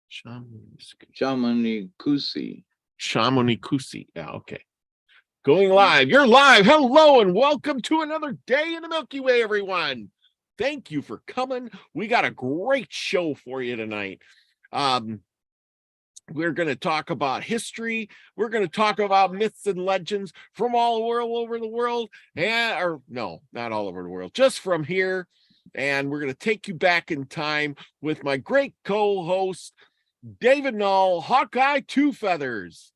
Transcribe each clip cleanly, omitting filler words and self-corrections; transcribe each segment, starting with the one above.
Chamonix-Cusi. Chamonix-Cusi. Yeah, okay. Going live. You're live. Hello and welcome to another day in the Milky Way, everyone. Thank you for coming. We got a great show for you tonight. We're going to talk about history. We're going to talk about myths and legends from all over the world. Or no, not all over the world, just from here. And we're going to take you back in time with my great co-host, David Null, Hawkeye Two Feathers.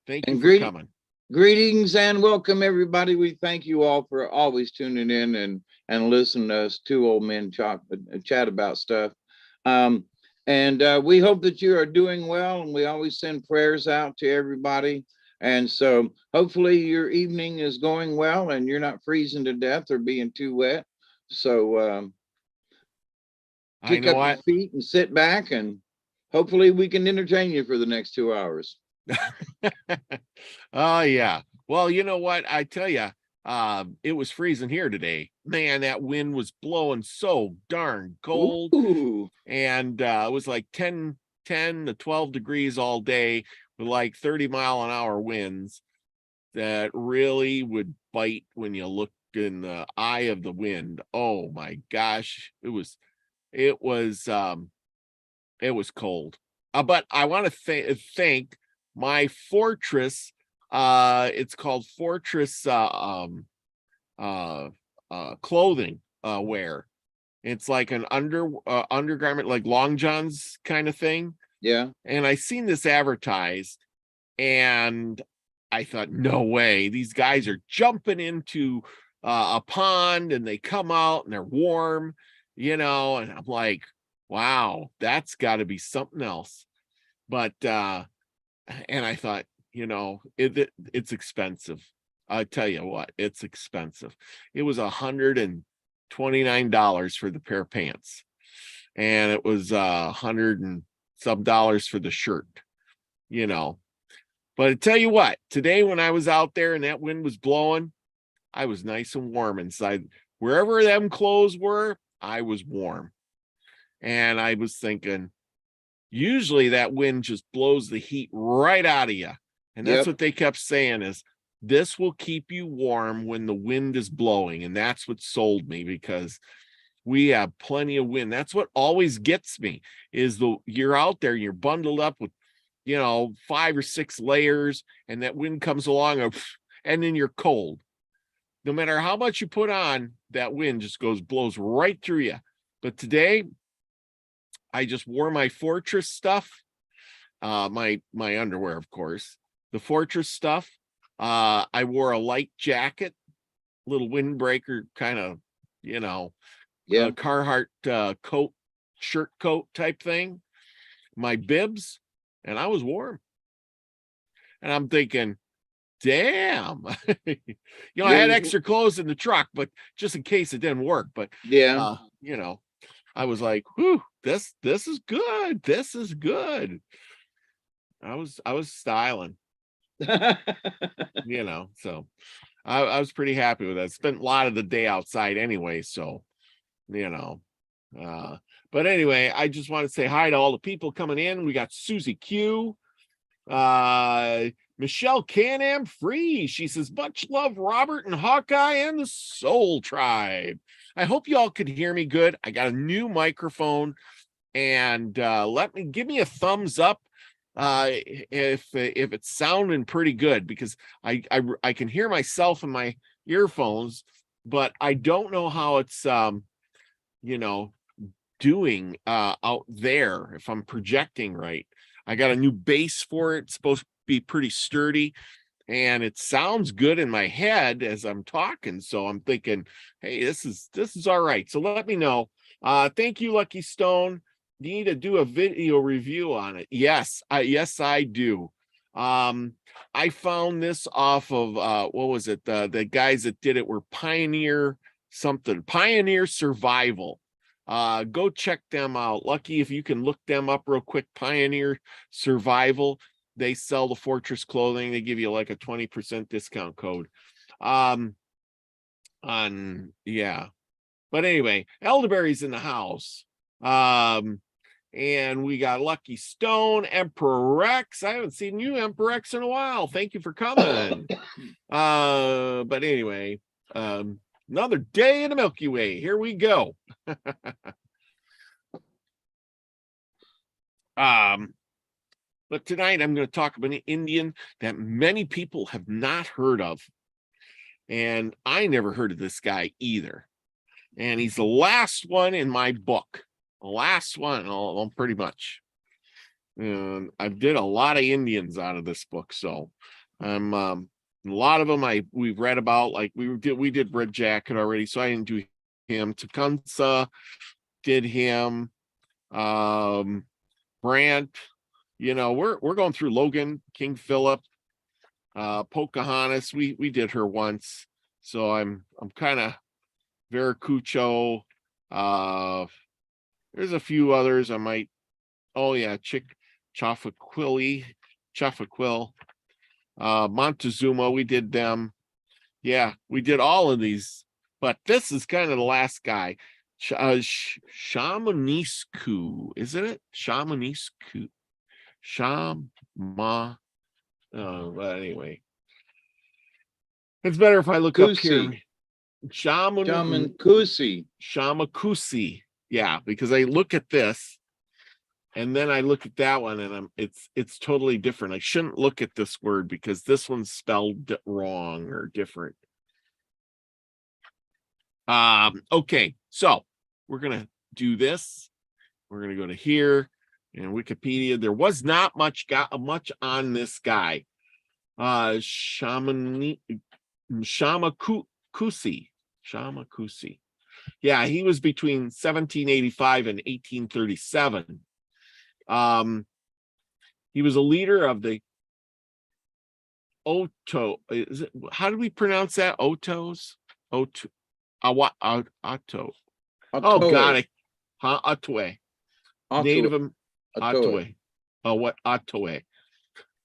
Thank you for coming. Greetings and welcome, everybody. We thank you all for always tuning in and listening to us two old men chat about stuff. And we hope that you are doing well, and we always send prayers out to everybody. And so hopefully your evening is going well and you're not freezing to death or being too wet. So kick up your feet and sit back, and hopefully we can entertain you for the next 2 hours. Oh, yeah. Well, you know what? I tell you, it was freezing here today. Man, that wind was blowing so darn cold. Ooh. And it was like 10 to 12 degrees all day with like 30-mile-an-hour winds that really would bite when you look in the eye of the wind. Oh my gosh, it was cold. But I want to thank my Fortress. It's called Fortress clothing wear. It's like an undergarment, like long johns kind of thing. Yeah. And I seen this advertised and I thought, no way, these guys are jumping into a pond and they come out and they're warm, and I'm like, wow, that's got to be something else. But and I thought, it's expensive. I tell you what, it's expensive. It was $129 for the pair of pants, and it was $100 and some for the shirt. But I tell you what, today when I was out there and that wind was blowing, I was nice and warm inside. Wherever them clothes were, I was warm. And I was thinking, usually that wind just blows the heat right out of you. And that's what they kept saying is, this will keep you warm when the wind is blowing. And that's what sold me, because we have plenty of wind. That's what always gets me is you're out there and you're bundled up with, 5 or 6 layers, and that wind comes along and then you're cold. No matter how much you put on, that wind just blows right through you. But today I just wore my Fortress stuff, my underwear, of course, the Fortress stuff. I wore a light jacket, little windbreaker kind of, Carhartt shirt coat type thing, my bibs, and I was warm. And I'm thinking, damn, I had extra clothes in the truck, but just in case it didn't work. But I was like, whew, this is good. This is good. I was styling. So I was pretty happy with that. I spent a lot of the day outside anyway, so but anyway, I just want to say hi to all the people coming in. We got Susie Q, Michelle Can-Am Free. She says, much love, Robert and Hawkeye and the Soul Tribe. I hope you all could hear me good. I got a new microphone, and give me a thumbs up if it's sounding pretty good, because I can hear myself in my earphones, but I don't know how it's doing out there, if I'm projecting right. I got a new base for it. It's supposed to be pretty sturdy, and it sounds good in my head as I'm talking. So I'm thinking, hey, this is all right. So let me know. Thank you, Lucky Stone. You need to do a video review on it. Yes, I do. I found this off of what was it? The guys that did it were Pioneer Survival. Go check them out. Lucky, if you can look them up real quick, Pioneer Survival. They sell the Fortress clothing. They give you like a 20% discount code. But anyway, Elderberry's in the house. And we got Lucky Stone, Emperor Rex. I haven't seen you, Emperor Rex, in a while. Thank you for coming. But anyway, another day in the Milky Way. Here we go. But tonight I'm going to talk about an Indian that many people have not heard of. And I never heard of this guy either. And he's the last one in my book. The last one, pretty much. And I did a lot of Indians out of this book. So I'm a lot of them we've read about, like we did Red Jacket already, so I didn't do him. Tecumseh did him. Brant, we're going through Logan, King Philip, Pocahontas. We did her once, so I'm kind of Veracucho. There's a few others I might. Oh yeah, Chafaquil, Montezuma. We did them. Yeah, we did all of these, but this is kind of the last guy. Shamanisku, isn't it? Shamanisku. But anyway, it's better if I look up here. Shamakusi. Yeah, because I look at this and then I look at that one and it's totally different. I shouldn't look at this word because this one's spelled wrong or different. Okay, so we're gonna do this. We're gonna go to here and Wikipedia. There was not much on this guy. Shamakusi. Yeah, he was between 1785 and 1837. He was a leader of the Oto. How do we pronounce that? Otos? Oto. Otto. Oh, got it. Ottoe. Native Ottoe. Oh, what Ottoe?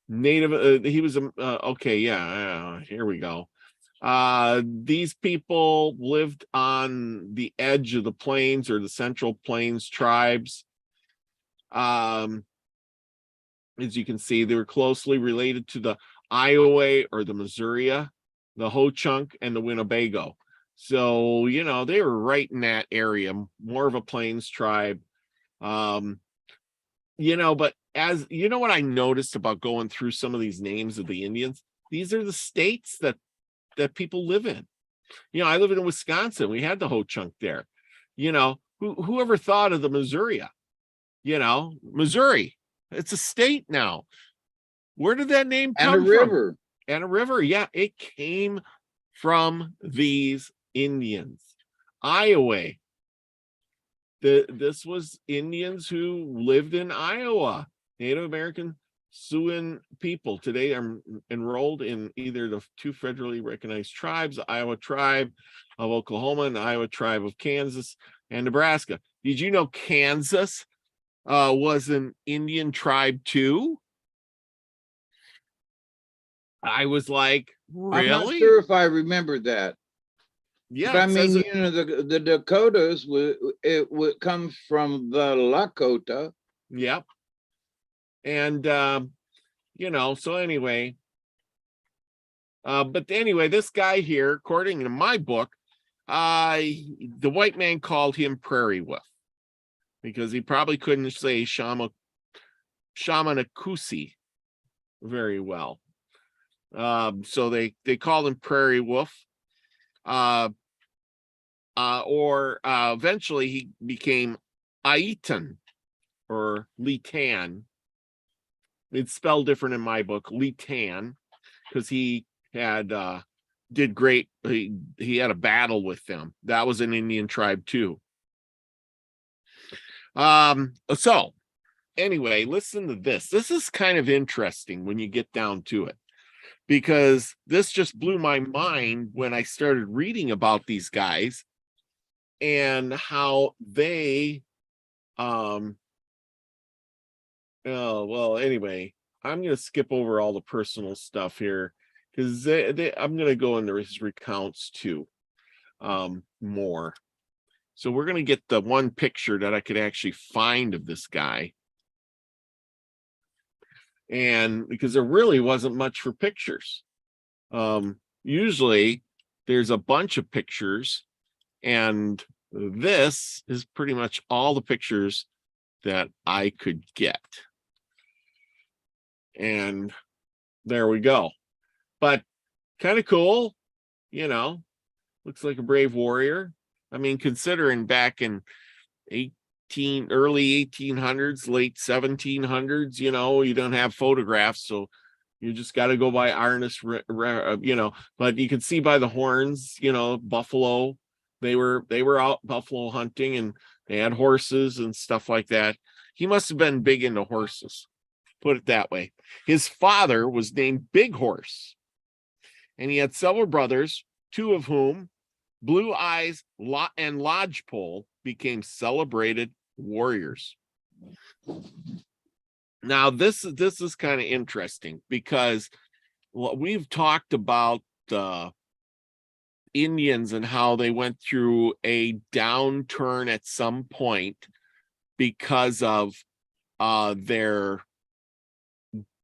Native. He was okay. Yeah. Here we go. These people lived on the edge of the plains or the Central Plains tribes. As you can see, they were closely related to the Iowa or the Missouri, the Ho-Chunk, and the Winnebago. So, they were right in that area, more of a plains tribe. But as what I noticed about going through some of these names of the Indians, these are the states that people live in. I live in Wisconsin. We had the Ho-Chunk there. Whoever thought of the Missouri? Missouri. It's a state now. Where did that name come from? And a river. Yeah, it came from these Indians. Iowa. This was Indians who lived in Iowa. Native American Siouan people today are enrolled in either the two federally recognized tribes, the Iowa tribe of Oklahoma and the Iowa tribe of Kansas and Nebraska. Did you know Kansas was an Indian tribe too? I was like, really? I'm not sure if I remember that. Yeah, but I mean, the Dakotas it comes from the Lakota. Yep. And so anyway, but anyway, this guy here, according to my book, the white man called him Prairie Wolf because he probably couldn't say Shamanakusi very well. So they called him Prairie Wolf. Eventually he became Aitan or Litan. It's spelled different in my book, Litan, because he had did great. He had a battle with them. That was an Indian tribe too. So anyway, listen to this. This is kind of interesting when you get down to it, because this just blew my mind when I started reading about these guys and how they anyway, I'm going to skip over all the personal stuff here because I'm going to go into his recounts too more. So we're going to get the one picture that I could actually find of this guy. And because there really wasn't much for pictures. Usually there's a bunch of pictures, and this is pretty much all the pictures that I could get. And there we go. But kind of cool, looks like a brave warrior. I mean, considering back in early 1800s, late 1700s, you don't have photographs, so you just got to go by artist, but you can see by the horns, buffalo, they were out buffalo hunting, and they had horses and stuff like that. He must have been big into horses, put it that way. His father was named Big Horse, and he had several brothers, two of whom, Blue Eyes and Lodgepole, became celebrated warriors. Now, this is kind of interesting because we've talked about the Indians and how they went through a downturn at some point because of their,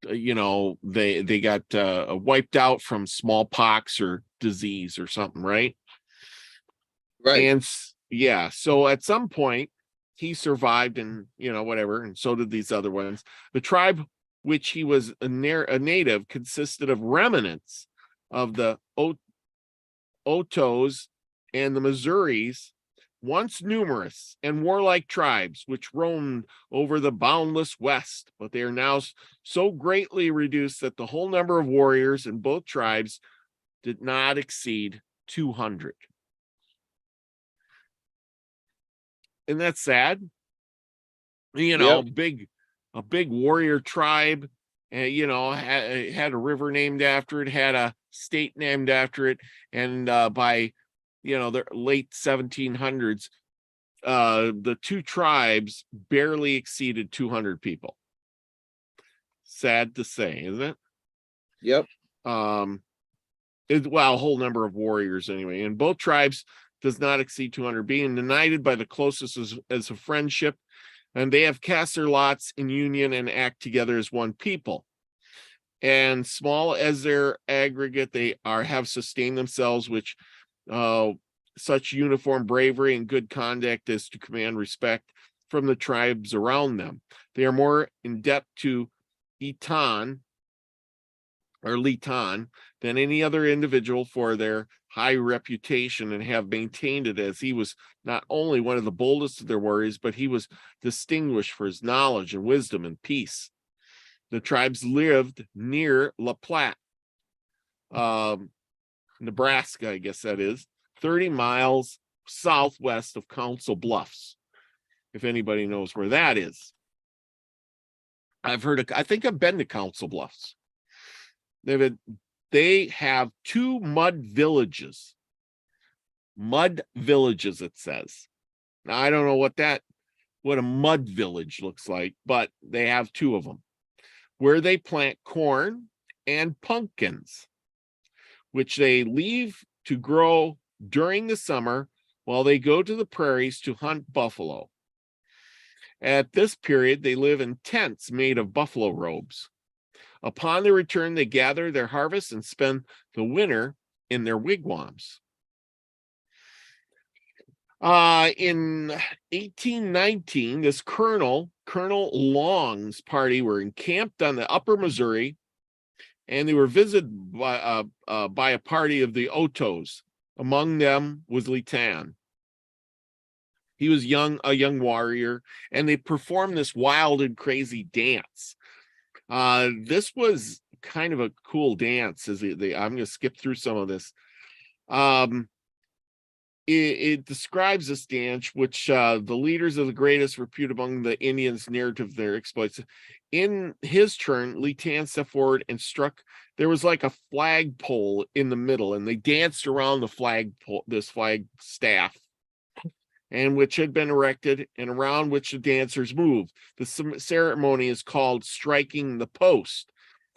they got wiped out from smallpox or disease or something, right? Right. And yeah, so at some point he survived, and whatever, and so did these other ones. The tribe which he was a native consisted of remnants of the Otos and the Missouris, once numerous and warlike tribes which roamed over the boundless west, but they are now so greatly reduced that the whole number of warriors in both tribes did not exceed 200. And that's sad. Yep. A big warrior tribe, had a river named after it, had a state named after it, and by the late 1700s, the two tribes barely exceeded 200 people. Sad to say, isn't it? Yep. A whole number of warriors anyway, and both tribes does not exceed 200, being united by the closest as a friendship, and they have cast their lots in union and act together as one people. And small as their aggregate, they have sustained themselves, which such uniform bravery and good conduct as to command respect from the tribes around them. They are more in debt to Eton than any other individual for their high reputation, and have maintained it, as he was not only one of the boldest of their warriors, but he was distinguished for his knowledge and wisdom and peace. The tribes lived near La Platte, Nebraska, I guess that is, 30 miles southwest of Council Bluffs, if anybody knows where that is. I think I've been to Council Bluffs. They have two mud villages, it says. Now, I don't know what a mud village looks like, but they have two of them, where they plant corn and pumpkins, which they leave to grow during the summer while they go to the prairies to hunt buffalo. At this period, they live in tents made of buffalo robes. Upon their return, they gather their harvest and spend the winter in their wigwams. In 1819, this Colonel Long's party were encamped on the upper Missouri, and they were visited by a party of the Otos. Among them was Litan. He was a young warrior, and they performed this wild and crazy dance. This was kind of a cool dance. I'm going to skip through some of this. It describes this dance, which the leaders of the greatest repute among the Indians narrative of their exploits. In his turn, Litan stepped forward and struck. There was like a flagpole in the middle, and they danced around the flagpole, this flag staff, and which had been erected, and around which the dancers moved. The ceremony is called striking the post,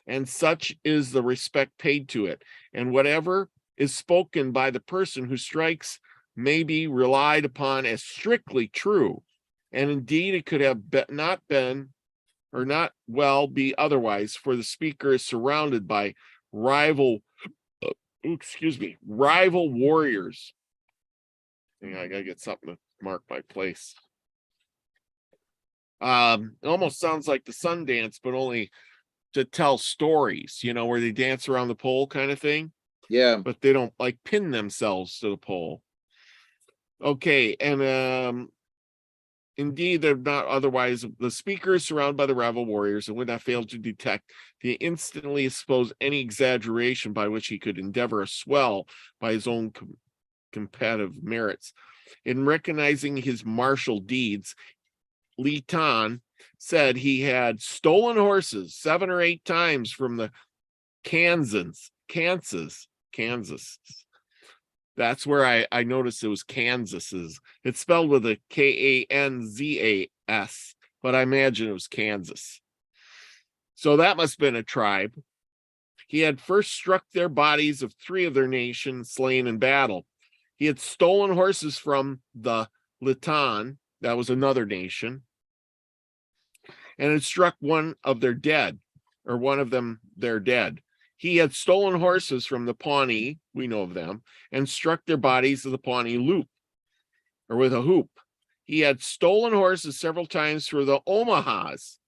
and such is the respect paid to it. And whatever is spoken by the person who strikes may be relied upon as strictly true, and indeed it could have not been or not well be otherwise, for the speaker is surrounded by rival warriors. I gotta get something to mark my place. It almost sounds like the Sundance, but only to tell stories, where they dance around the pole kind of thing. Yeah. But they don't like pin themselves to the pole. Okay, and indeed, they're not otherwise. The speaker is surrounded by the rival warriors and would not fail to detect the instantly expose any exaggeration by which he could endeavor a swell by his own competitive merits. In recognizing his martial deeds, Li Tan said he had stolen horses 7 or 8 times from the Kansas. That's where I noticed it was Kansas's. It's spelled with a Kanzas, but I imagine it was Kansas. So that must have been a tribe. He had first struck their bodies of 3 of their nation slain in battle. He had stolen horses from the Litan, that was another nation, and had struck one of their dead. He had stolen horses from the Pawnee, we know of them, and struck their bodies of the Pawnee with a hoop. He had stolen horses several times for the Omahas.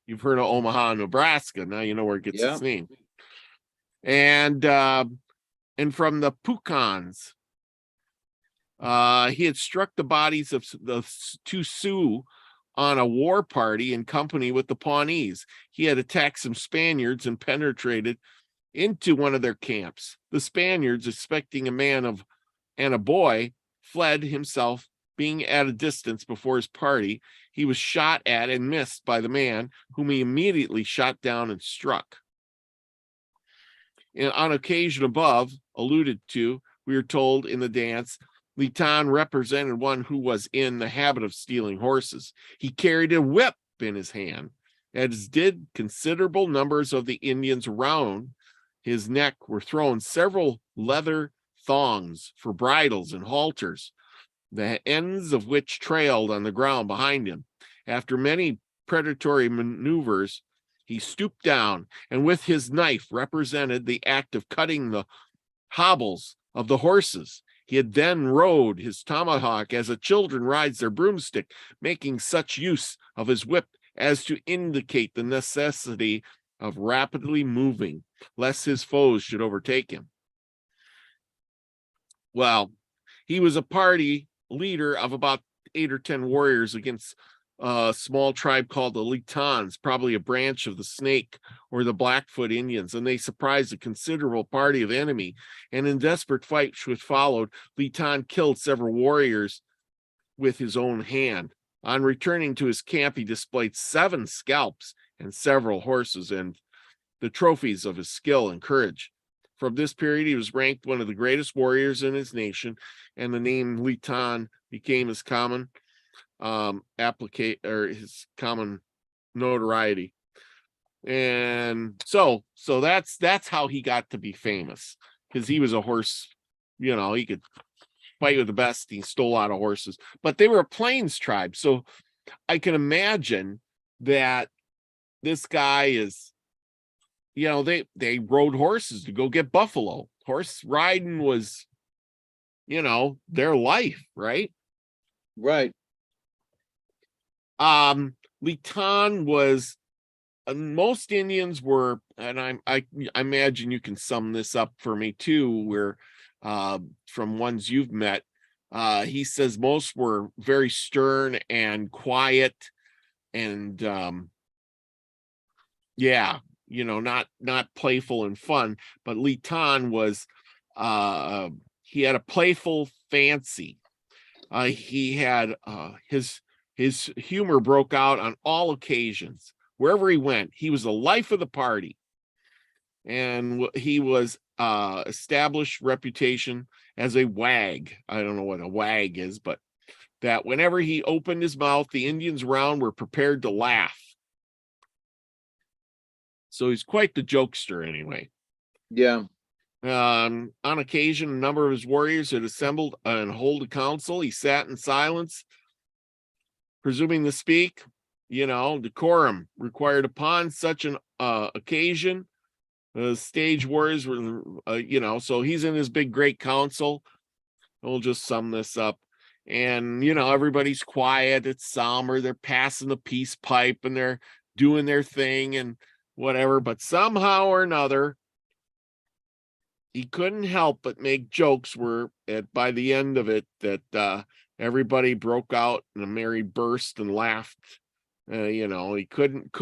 You've heard of Omaha, Nebraska. Now you know where it gets its name. And from the Pukans. He had struck the bodies of the 2 Sioux on a war party in company with the Pawnees. He had attacked some Spaniards and penetrated into one of their camps. The Spaniards, expecting a man and a boy, fled himself. Being at a distance before his party, he was shot at and missed by the man, whom he immediately shot down and struck. On occasion above alluded to, we are told in the dance, Li Tan represented one who was in the habit of stealing horses. He carried a whip in his hand, as did considerable numbers of the Indians around his neck. Were thrown several leather thongs for bridles and halters, the ends of which trailed on the ground behind him. After many predatory maneuvers, he stooped down and with his knife represented the act of cutting the hobbles of the horses. He had then rode his tomahawk as a children rides their broomstick, making such use of his whip as to indicate the necessity of rapidly moving, lest his foes should overtake him. Well, he was a party leader of about 8 or 10 warriors against a small tribe called the Litans, probably a branch of the Snake or the Blackfoot Indians, and they surprised a considerable party of enemy. And in desperate fights which followed, Li Tan killed several warriors with his own hand. On returning to his camp, he displayed 7 scalps and several horses, and the trophies of his skill and courage. From this period, he was ranked one of the greatest warriors in his nation, and the name Li Tan became his common his common notoriety. And so that's how he got to be famous, because he was a horse, he could fight with the best. He stole a lot of horses, but they were a plains tribe, so I can imagine that this guy is, they rode horses to go get buffalo. Horse riding was, their life, right? Right. Li Tan was, most Indians were, and I imagine you can sum this up for me too, where from ones you've met, he says most were very stern and quiet, and not playful and fun. But Li Tan was, he had a playful fancy. He had his humor broke out on all occasions. Wherever he went, he was the life of the party. And he was established reputation as a wag. I don't know what a wag is, but that whenever he opened his mouth, the Indians around were prepared to laugh. So he's quite the jokester anyway. Yeah. On occasion, a number of his warriors had assembled and hold a council. He sat in silence, presuming to speak. Decorum required upon such an occasion. Stage warriors were, so he's in his big great council. We'll just sum this up. And, everybody's quiet. It's somber. They're passing the peace pipe and they're doing their thing and whatever. But somehow or another, he couldn't help but make jokes by the end of it that everybody broke out in a merry burst and laughed. He couldn't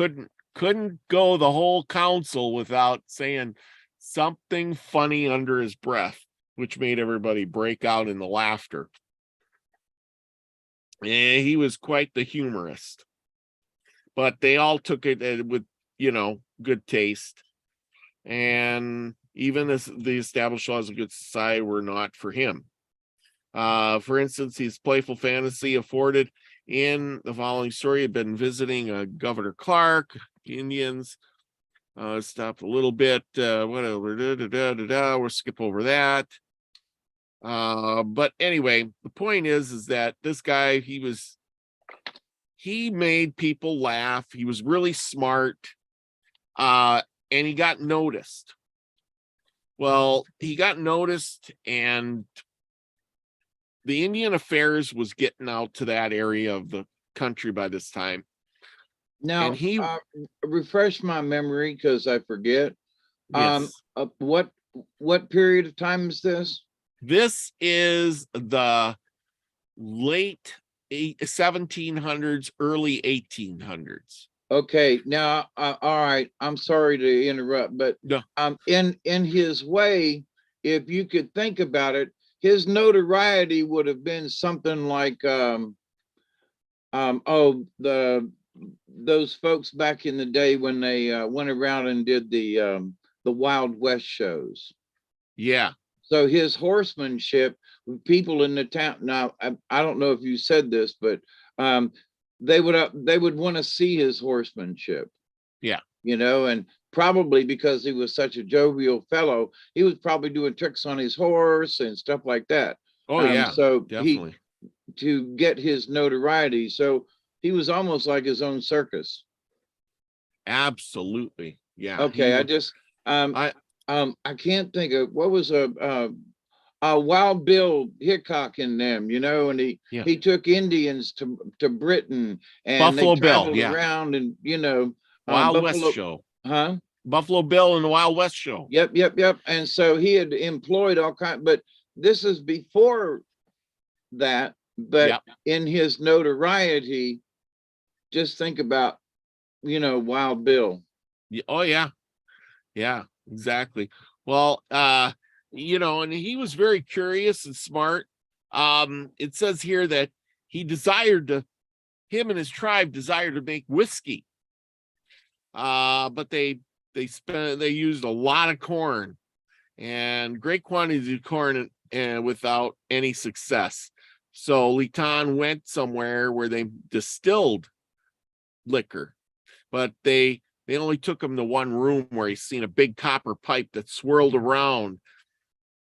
go the whole council without saying something funny under his breath, which made everybody break out in the laughter. And he was quite the humorist, but they all took it with, good taste. And even as the established laws of good society were not for him. For instance, his playful fantasy afforded in the following story had been visiting Governor Clark, Indians. Stop a little bit, whatever, we'll skip over that. But anyway, the point is that this guy, he made people laugh. He was really smart, and he got noticed. Well, he got noticed, and the Indian Affairs was getting out to that area of the country by this time. Now, and he refresh my memory because I forget. Yes. What period of time is this? This is the late 1700s, early 1800s. Okay, now, all right. I'm sorry to interrupt, but No. In his way, if you could think about it, his notoriety would have been something like, those folks back in the day when they went around and did the Wild West shows. Yeah. So his horsemanship, people in the town. Now, I don't know if you said this, but they would want to see his horsemanship. Yeah. And probably because he was such a jovial fellow, he was probably doing tricks on his horse and stuff like that. Oh, yeah. So definitely. To get his notoriety. So he was almost like his own circus. Absolutely. Yeah. Okay. I can't think of what was a Wild Bill Hickok in them, and he took Indians to Britain and Buffalo they traveled Bill, around and Wild Buffalo, West show. Huh? Buffalo Bill and the Wild West show. Yep. And so he had employed all kinds, but this is before that. But in his notoriety, just think about, Wild Bill. Oh, yeah. Yeah, exactly. Well, and he was very curious and smart. It says here that him and his tribe desired to make whiskey. But they used a lot of corn and great quantities of corn and without any success. So Litan went somewhere where they distilled liquor, but they only took him to one room where he's seen a big copper pipe that swirled around,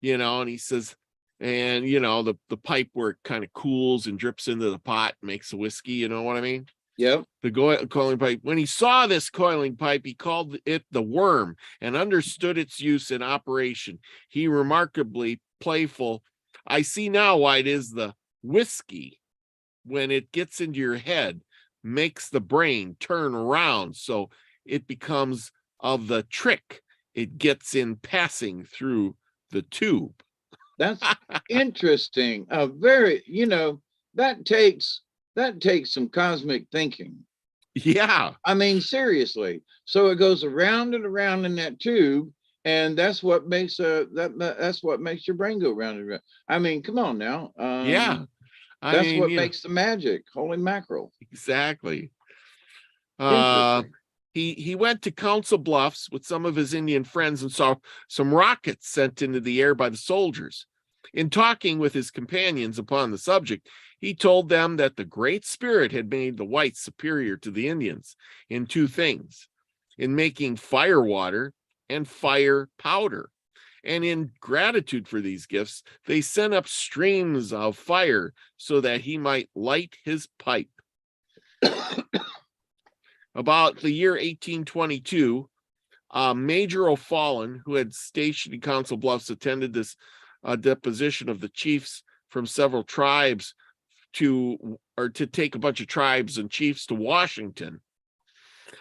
and he says, and the pipe where it kind of cools and drips into the pot makes the whiskey, you know what I mean? Yep. The coiling pipe. When he saw this coiling pipe, he called it the worm and understood its use in operation. He remarkably playful. I see now why it is the whiskey, when it gets into your head, makes the brain turn around. So it becomes of the trick it gets in passing through the tube. That's interesting. Very, that takes some cosmic thinking. Yeah. I mean, seriously. So it goes around and around in that tube, and that's what makes that's what makes your brain go round and round. I mean, come on now. Yeah. That's what makes the magic. Holy mackerel. Exactly. He went to Council Bluffs with some of his Indian friends and saw some rockets sent into the air by the soldiers. In talking with his companions upon the subject, he told them that the Great Spirit had made the whites superior to the Indians in two things: in making fire water and fire powder, And in gratitude for these gifts, they sent up streams of fire so that he might light his pipe. About the year 1822, Major O'Fallon, who had stationed in Council Bluffs, attended this deposition of the chiefs from several tribes to take a bunch of tribes and chiefs to Washington.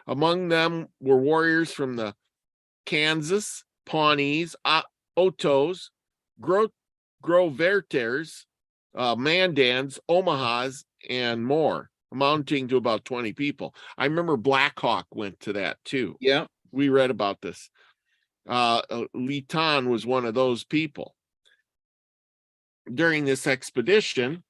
Among them were warriors from the Kansas, Pawnees, Otos, Groverters, Mandans, Omahas, and more, amounting to about 20 people. I remember Black Hawk went to that too. Yeah. We read about this. Litan was one of those people. During this expedition,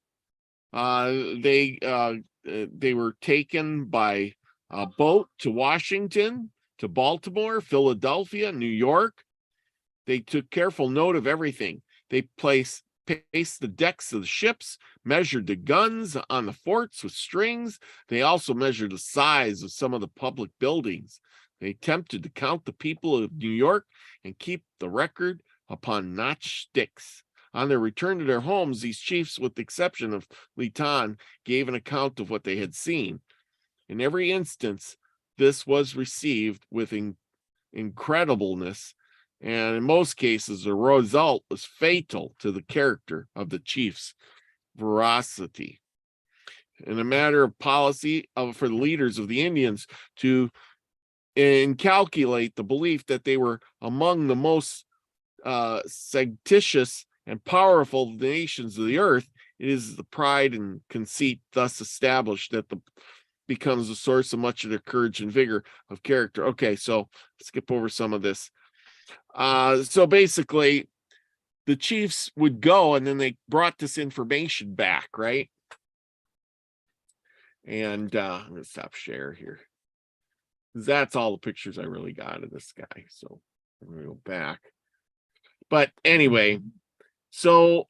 they were taken by a boat to Washington, to Baltimore, Philadelphia, New York. They took careful note of everything. They paced the decks of the ships, measured the guns on the forts with strings. They also measured the size of some of the public buildings. They attempted to count the people of New York and keep the record upon notched sticks. On their return to their homes, these chiefs, with the exception of Litan, gave an account of what they had seen. In every instance, this was received with incredibleness, and in most cases, the result was fatal to the character of the chief's veracity. In a matter of policy for the leaders of the Indians to calculate the belief that they were among the most sagacious and powerful nations of the earth, it is the pride and conceit thus established that becomes the source of much of their courage and vigor of character. Okay, so skip over some of this. So basically, the chiefs would go and then they brought this information back, right? And I'm going to stop share here. That's all the pictures I really got of this guy. So I'm going to go back. But anyway, so,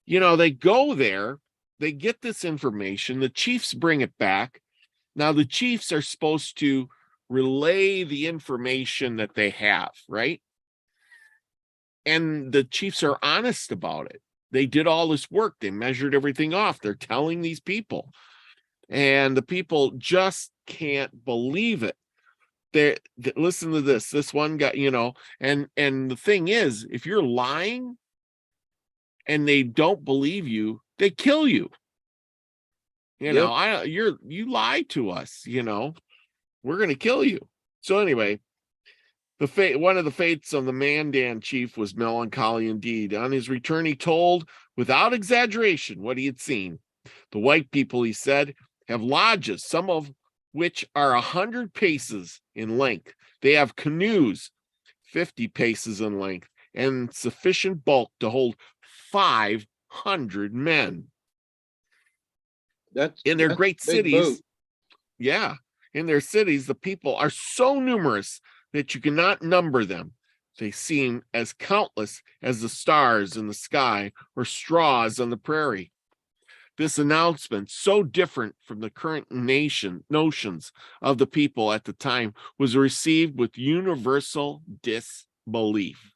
they go there, they get this information, the chiefs bring it back. Now, the chiefs are supposed to relay the information that they have, right? And the chiefs are honest about it. They did all this work. They measured everything off. They're telling these people. And the people just can't believe it. Listen to this. This one guy, and the thing is, if you're lying and they don't believe you, they kill you. You lied to us, we're going to kill you. So anyway, one of the fates of the Mandan chief was melancholy indeed. On his return, he told, without exaggeration, what he had seen. The white people, he said, have lodges, some of which are 100 paces in length. They have canoes 50 paces in length and sufficient bulk to hold 500 men. That's in their great cities. Boat. Yeah. In their cities, the people are so numerous that you cannot number them. They seem as countless as the stars in the sky or straws on the prairie. This announcement, so different from the current notions of the people at the time, was received with universal disbelief.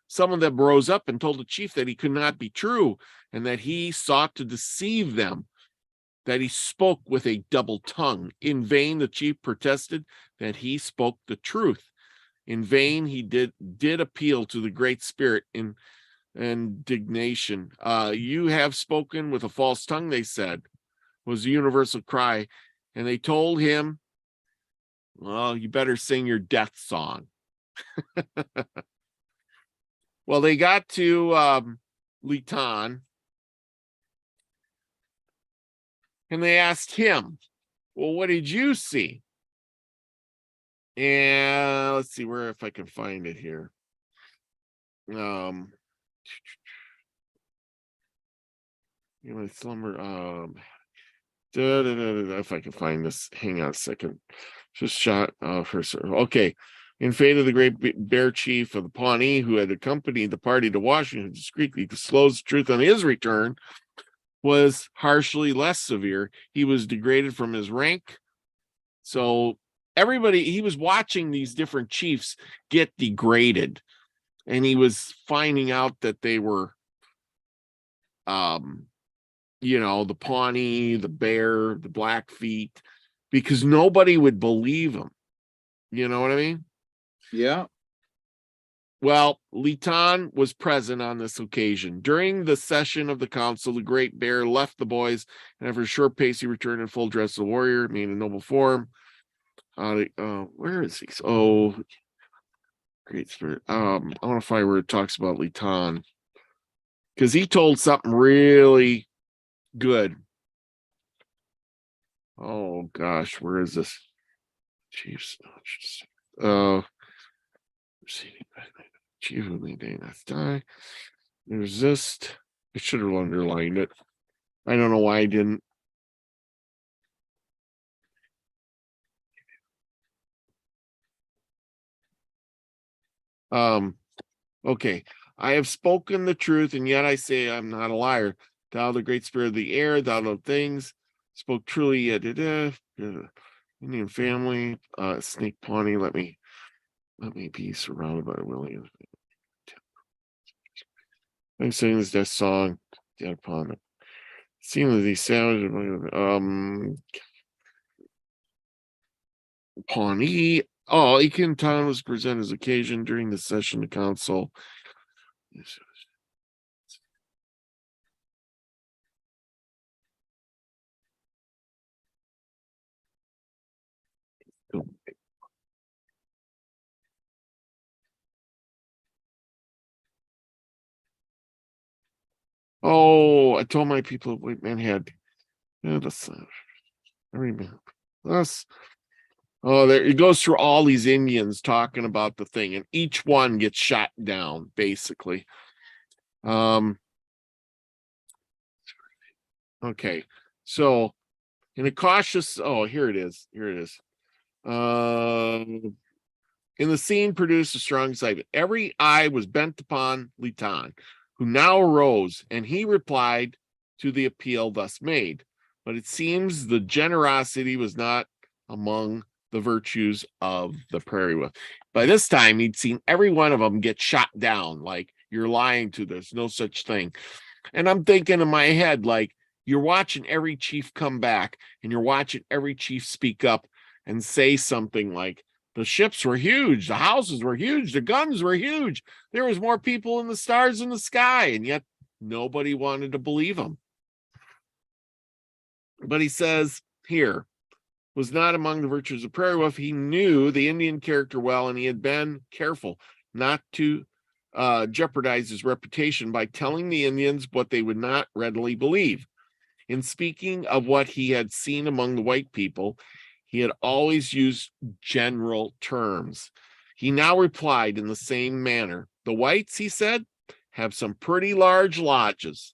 Some of them rose up and told the chief that he could not be true and that he sought to deceive them, that he spoke with a double tongue. In vain, the chief protested that he spoke the truth. In vain, he did appeal to the Great Spirit in indignation. You have spoken with a false tongue, they said, was the universal cry. And they told him, well, you better sing your death song. Well, they got to Litan, and they asked him, well, what did you see? And let's see if I can find it here. Slumber. If I can find this, hang on a second. Just shot for okay. In fate of the great bear chief of the Pawnee, who had accompanied the party to Washington, discreetly disclosed the truth on his return, was harshly less severe. He was degraded from his rank. So he was watching these different chiefs get degraded. and he was finding out that they were, the Pawnee, the bear, the Blackfeet, because nobody would believe him. You know what I mean? Yeah. Well, Litan was present on this occasion. During the session of the council, the great bear left the boys, and after a short pace, he returned in full dress of a warrior, meaning in noble form. Where is he? Oh, great spirit. I want to find where it talks about Litan, because he told something really good. Oh gosh, where is this? Chiefs. Chief of Let's die. Resist. I should have underlined it. I don't know why I didn't. Okay. I have spoken the truth, and yet I say I'm not a liar. Thou, the great spirit of the air, thou know things, spoke truly. Indian family, Snake Pawnee. Let me be surrounded by willing. I'm saying this death song down upon it. Seeing these savage, Pawnee. Oh, Ekin Town was presented as occasion during the session of council. Oh, I told my people White Man had I remember. That's there it goes through all these Indians talking about the thing, and each one gets shot down, basically. Okay, so in a cautious, here it is. In the scene produced a strong excitement. Every eye was bent upon Litan, who now arose, and he replied to the appeal thus made. But it seems the generosity was not among the virtues of the prairie wolf. By this time, he'd seen every one of them get shot down. Like, you're lying to, there's no such thing. And I'm thinking in my head, like, you're watching every chief come back, and you're watching every chief speak up and say something like, the ships were huge, the houses were huge, the guns were huge. There was more people in the stars in the sky, and yet nobody wanted to believe him. But he says here, was not among the virtues of prairie wolf. He knew the Indian character well, and he had been careful not to jeopardize his reputation by telling the Indians what they would not readily believe. In speaking of what he had seen among the white people, he had always used general terms. He now replied in the same manner. The whites, he said, have some pretty large lodges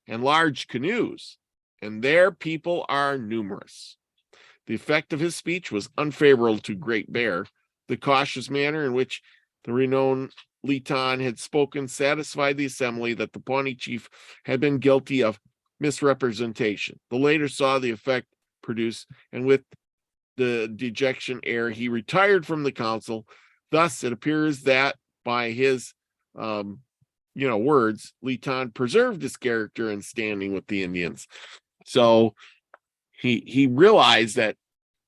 and large canoes, and their people are numerous. The effect of his speech was unfavorable to Great Bear. The cautious manner in which the renowned Litan had spoken satisfied the assembly that the Pawnee chief had been guilty of misrepresentation. The latter saw the effect produced, and with the dejection air, he retired from the council. Thus, it appears that by his, words, Litan preserved his character and standing with the Indians. So he realized that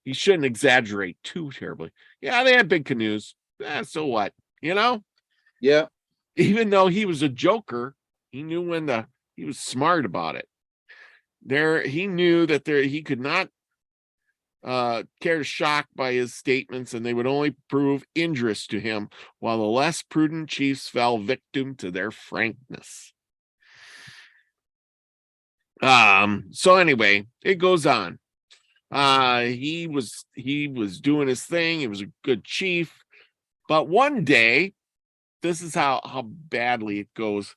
he shouldn't exaggerate too terribly. Yeah, they had big canoes. So what? Yeah. Even though he was a joker, he knew he was smart about it. He knew that he could not care to shock by his statements, and they would only prove injurious to him, while the less prudent chiefs fell victim to their frankness. So anyway, it goes on. He was doing his thing. He was a good chief, but one day, this is how badly it goes.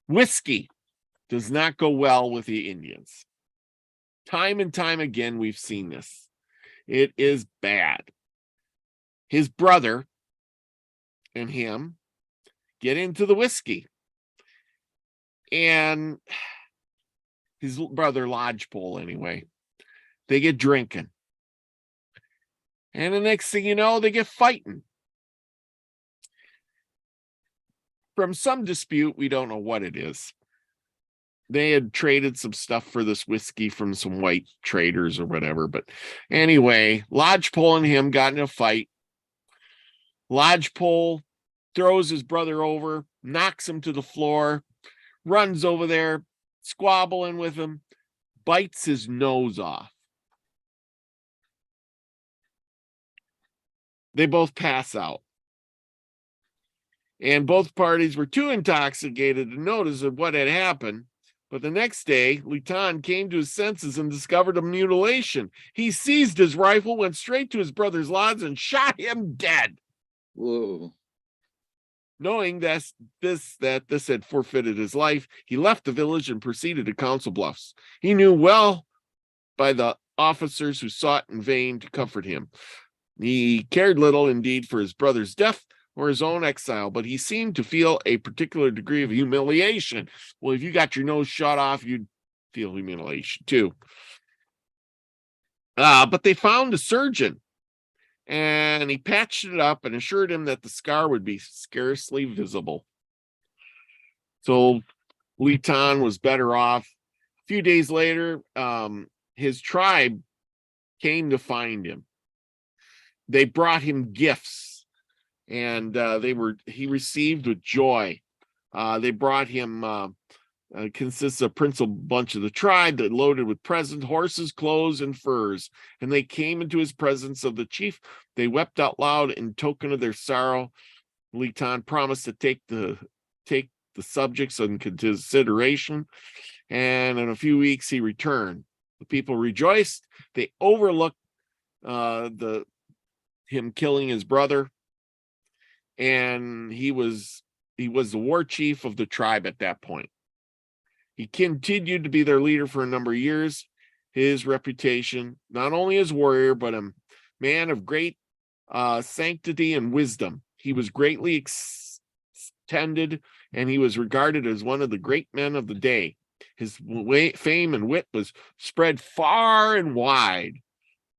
Whiskey does not go well with the Indians. Time and time again, we've seen this. It is bad. His brother and him get into the whiskey, and his brother Lodgepole, anyway, they get drinking. And the next thing you know, they get fighting. from some dispute. We don't know what it is. They had traded some stuff for this whiskey from some white traders or whatever. But anyway, Lodgepole and him got in a fight. Lodgepole throws his brother over, knocks him to the floor, runs over there, squabbling with him, bites his nose off. They both pass out. And both parties were too intoxicated to notice what had happened. But the next day, Litan came to his senses and discovered a mutilation. He seized his rifle, went straight to his brother's lodge, and shot him dead. Whoa. Knowing that this had forfeited his life, he left the village and proceeded to Council Bluffs. He knew well by the officers who sought in vain to comfort him. He cared little indeed for his brother's death or his own exile, but he seemed to feel a particular degree of humiliation. Well, if you got your nose shot off, you'd feel humiliation too. But they found a surgeon, and he patched it up and assured him that the scar would be scarcely visible. So Litan was better off. A few days later, his tribe came to find him. They brought him gifts, and he received with joy. They brought him consists of principal bunch of the tribe that loaded with presents, horses, clothes, and furs. And they came into his presence of the chief. They wept out loud in token of their sorrow. Litan promised to take the subjects into consideration, and in a few weeks he returned. The people rejoiced. They overlooked him killing his brother, and he was the war chief of the tribe at that point. He continued to be their leader for a number of years. His reputation, not only as warrior, but a man of great sanctity and wisdom. He was greatly extended, and he was regarded as one of the great men of the day. His fame and wit was spread far and wide,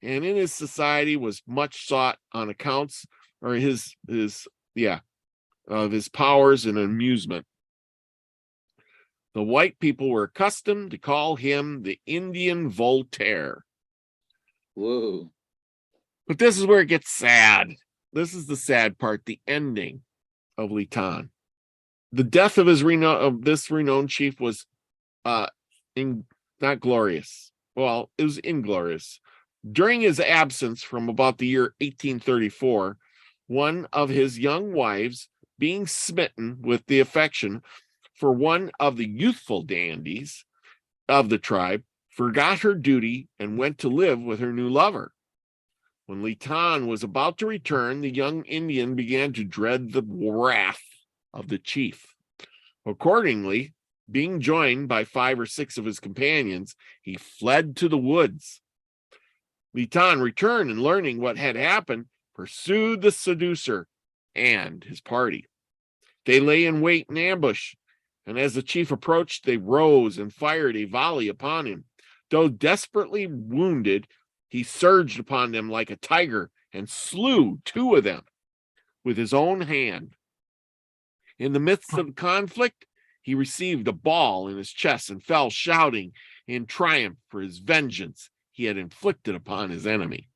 and in his society was much sought on accounts of his powers and amusement. The white people were accustomed to call him the Indian Voltaire. Whoa. But this is where it gets sad. This is the sad part, the ending of Litan. The death of this renowned chief was not glorious. Well, it was inglorious. During his absence from about the year 1834, one of his young wives, being smitten with the affection for one of the youthful dandies of the tribe, forgot her duty and went to live with her new lover. When Litan was about to return, the young Indian began to dread the wrath of the chief. Accordingly, being joined by 5 or 6 of his companions, he fled to the woods. Litan returned, and learning what had happened, pursued the seducer and his party. They lay in wait in ambush, and as the chief approached, they rose and fired a volley upon him. Though desperately wounded, he surged upon them like a tiger and slew 2 of them with his own hand. In the midst of the conflict, he received a ball in his chest and fell shouting in triumph for his vengeance he had inflicted upon his enemy.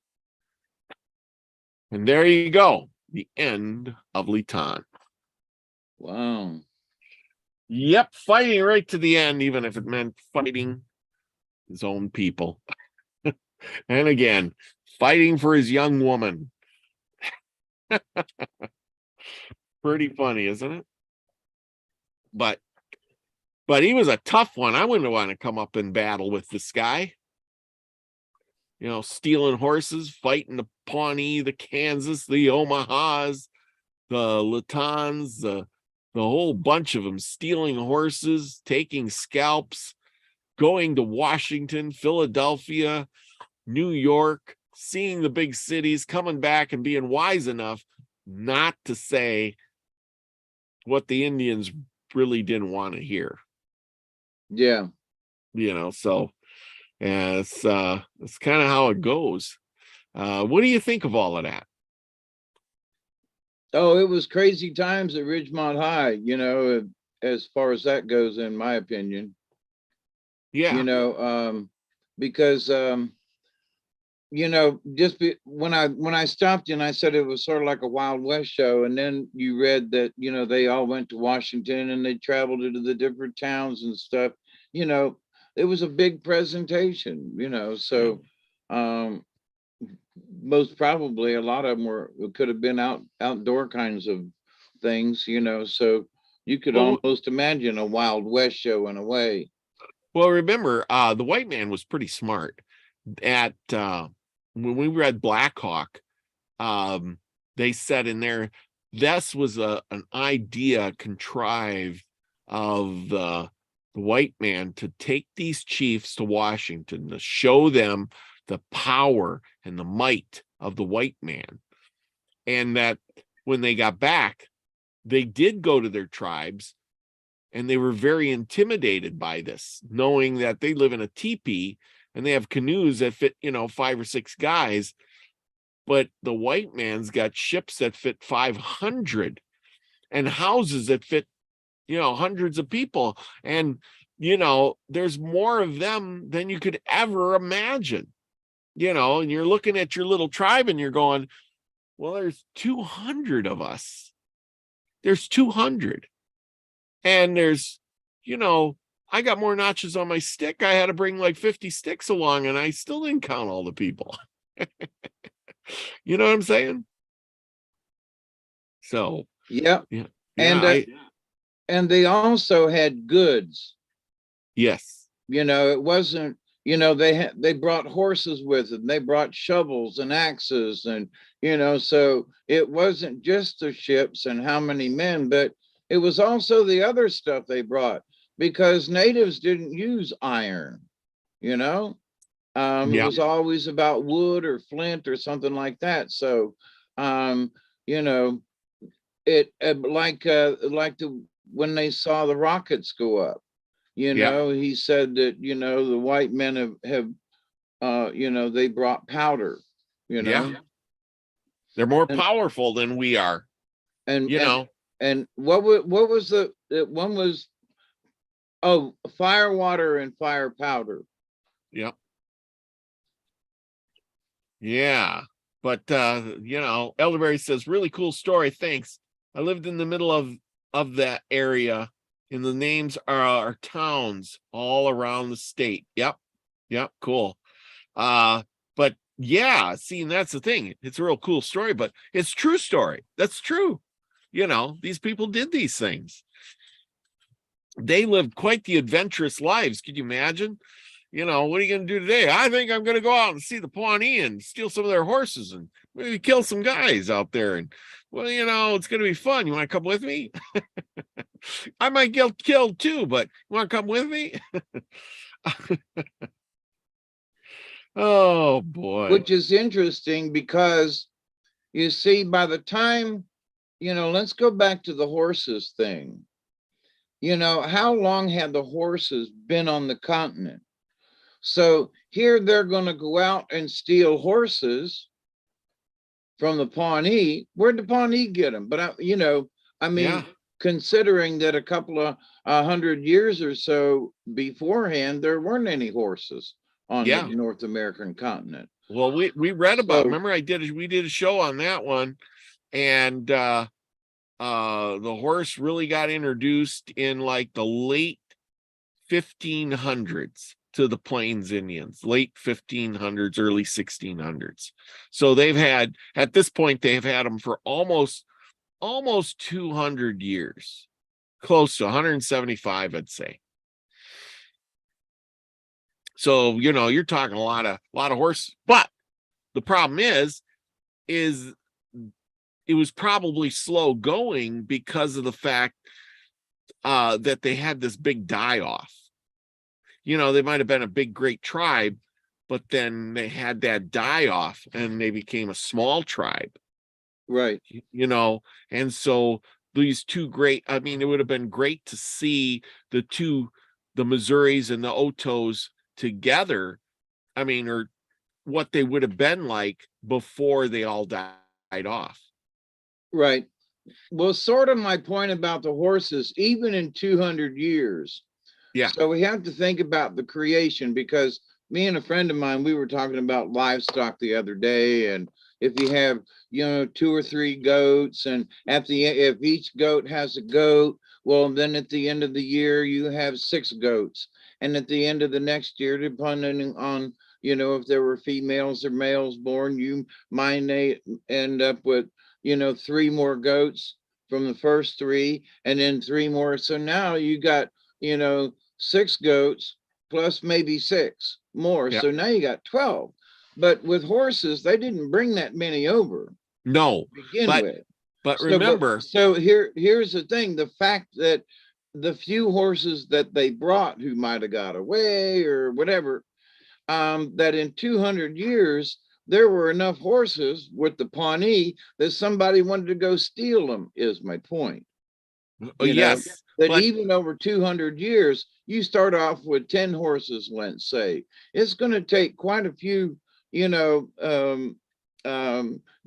And there you go, the end of Litan. Wow. Yep, fighting right to the end, even if it meant fighting his own people. And again, fighting for his young woman. Pretty funny, isn't it? But he was a tough one. I wouldn't want to come up in battle with this guy. You know, stealing horses, fighting the Pawnee, the Kansas, the Omahas, the Latans, the whole bunch of them, stealing horses, taking scalps, going to Washington, Philadelphia, New York, seeing the big cities, coming back and being wise enough not to say what the Indians really didn't want to hear. Yeah. You know, so it's kind of how it goes. What do you think of all of that? Oh, it was crazy times at Ridgemont High, as far as that goes, in my opinion. You Yeah. know, because when I stopped you and I said it was sort of like a Wild West show, and then you read that they all went to Washington and they traveled into the different towns and stuff. You know, it was a big presentation. Yeah. So um, most probably a lot of them could have been outdoor kinds of things. So you could Well, almost imagine a Wild West show in a way. well, remember, the white man was pretty smart at when we read Black Hawk. They said in there this was an idea contrived of the white man to take these chiefs to Washington to show them the power and the might of the white man, and that when they got back, they did go to their tribes, and they were very intimidated by this, knowing that they live in a teepee and they have canoes that fit 5 or 6 guys, but the white man's got ships that fit 500 and houses that fit hundreds of people, and there's more of them than you could ever imagine. And you're looking at your little tribe and you're going, well, there's 200 of us. There's 200. And there's, I got more notches on my stick. I had to bring like 50 sticks along, and I still didn't count all the people. You know what I'm saying? So, Yeah. yeah. And and they also had goods. Yes. It wasn't, they brought horses with them. They brought shovels and axes, and so it wasn't just the ships and how many men, but it was also the other stuff they brought, because natives didn't use iron. you know it Yeah. was always about wood or flint or something like that. So um you know it like the when they saw the rockets go up, Yeah. he said that the white men have they brought powder, you Yeah. know They're more and powerful than we are, and you and know. and what was the one was, oh, fire water and fire powder. Yeah. Yeah. But Elderberry says, really cool story. Thanks. I lived in the middle of that area, and the names are towns all around the state. Yep. Yep. Cool. But yeah, see, and that's the thing. It's a real cool story, but it's true story. That's true. These people did these things. They lived quite the adventurous lives. Could you imagine? What are you going to do today? I think I'm going to go out and see the Pawnee and steal some of their horses and maybe kill some guys out there. And, well, it's going to be fun. You want to come with me? I might get killed too, but you want to come with me? Oh, boy. Which is interesting because you see, by the time, let's go back to the horses thing. How long had the horses been on the continent? So here they're going to go out and steal horses from the Pawnee. Where'd the Pawnee get them? But I mean, Yeah. considering that a couple of 100 years or so beforehand, there weren't any horses on the Yeah. North American continent. Well, we read about, So, remember we did a show on that one, and the horse really got introduced in like the late 1500s to the Plains Indians, late 1500s, early 1600s. So at this point they've had them for almost 200 years, close to 175, I'd say. So you're talking a lot of horse, but the problem is it was probably slow going because of the fact that they had this big die off. They might have been a big, great tribe, but then they had that die off and they became a small tribe, right. And so these two great, I mean, it would have been great to see the Missouris and the Otos together. I mean, or what they would have been like before they all died off. Right. Well, sort of my point about the horses, even in 200 years. Yeah. So we have to think about the creation, because me and a friend of mine, we were talking about livestock the other day. And if you have, 2 or 3 goats, and if each goat has a goat, well, then at the end of the year, you have 6 goats. And at the end of the next year, depending on, if there were females or males born, you might end up with, 3 more goats from the first 3, and then 3 more. So now you got, 6 goats plus maybe 6 more. Yeah. So now you got 12. But with horses, they didn't bring that many over No, to begin but with. but So, remember, here's the thing: the fact that the few horses that they brought, who might have got away or whatever, that in 200 years there were enough horses with the Pawnee that somebody wanted to go steal them. Is my point. yes, That but even over 200 years, you start off with 10 horses, let's say. It's going to take quite a few,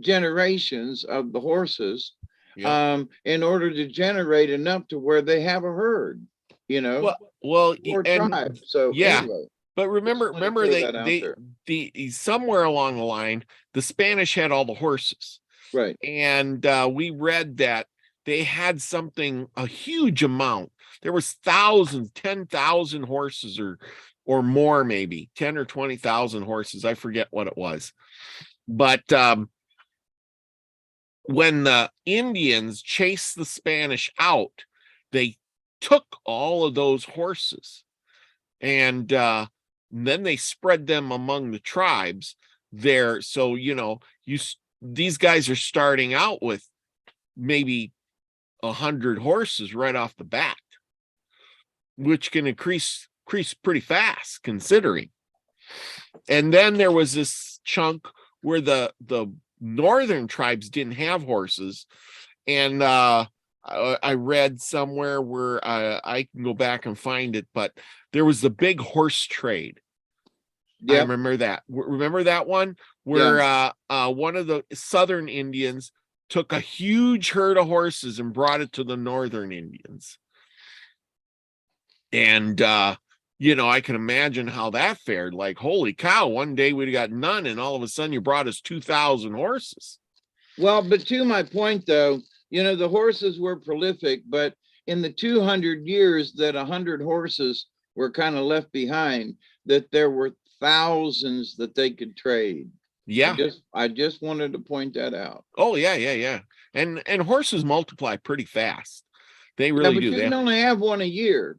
generations of the horses, yeah. in order to generate enough to where they have a herd, Well, or and tribe. So yeah, anyway, but remember, throw they that out there. the somewhere along the line, the Spanish had all the horses, Right. and we read that they had a huge amount. There was thousands, 10,000 horses, or more, maybe 10 or 20,000 horses. I forget what it was, but when the Indians chased the Spanish out, they took all of those horses, and then they spread them among the tribes there. So these guys are starting out with maybe 100 horses right off the bat, which can increase pretty fast considering. And then there was this chunk where the northern tribes didn't have horses, and I read somewhere where I can go back and find it, but there was the big horse trade. I remember that. Remember that one where one of the southern Indians took a huge herd of horses and brought it to the northern Indians. And I can imagine how that fared. Like, holy cow, one day we'd got none, and all of a sudden you brought us 2,000 horses. Well, but to my point, though, the horses were prolific, but in the 200 years that 100 horses were kind of left behind, that there were thousands that they could trade. Yeah. I just wanted to point that out. Oh, yeah. And horses multiply pretty fast. They really do. You can only have one a year.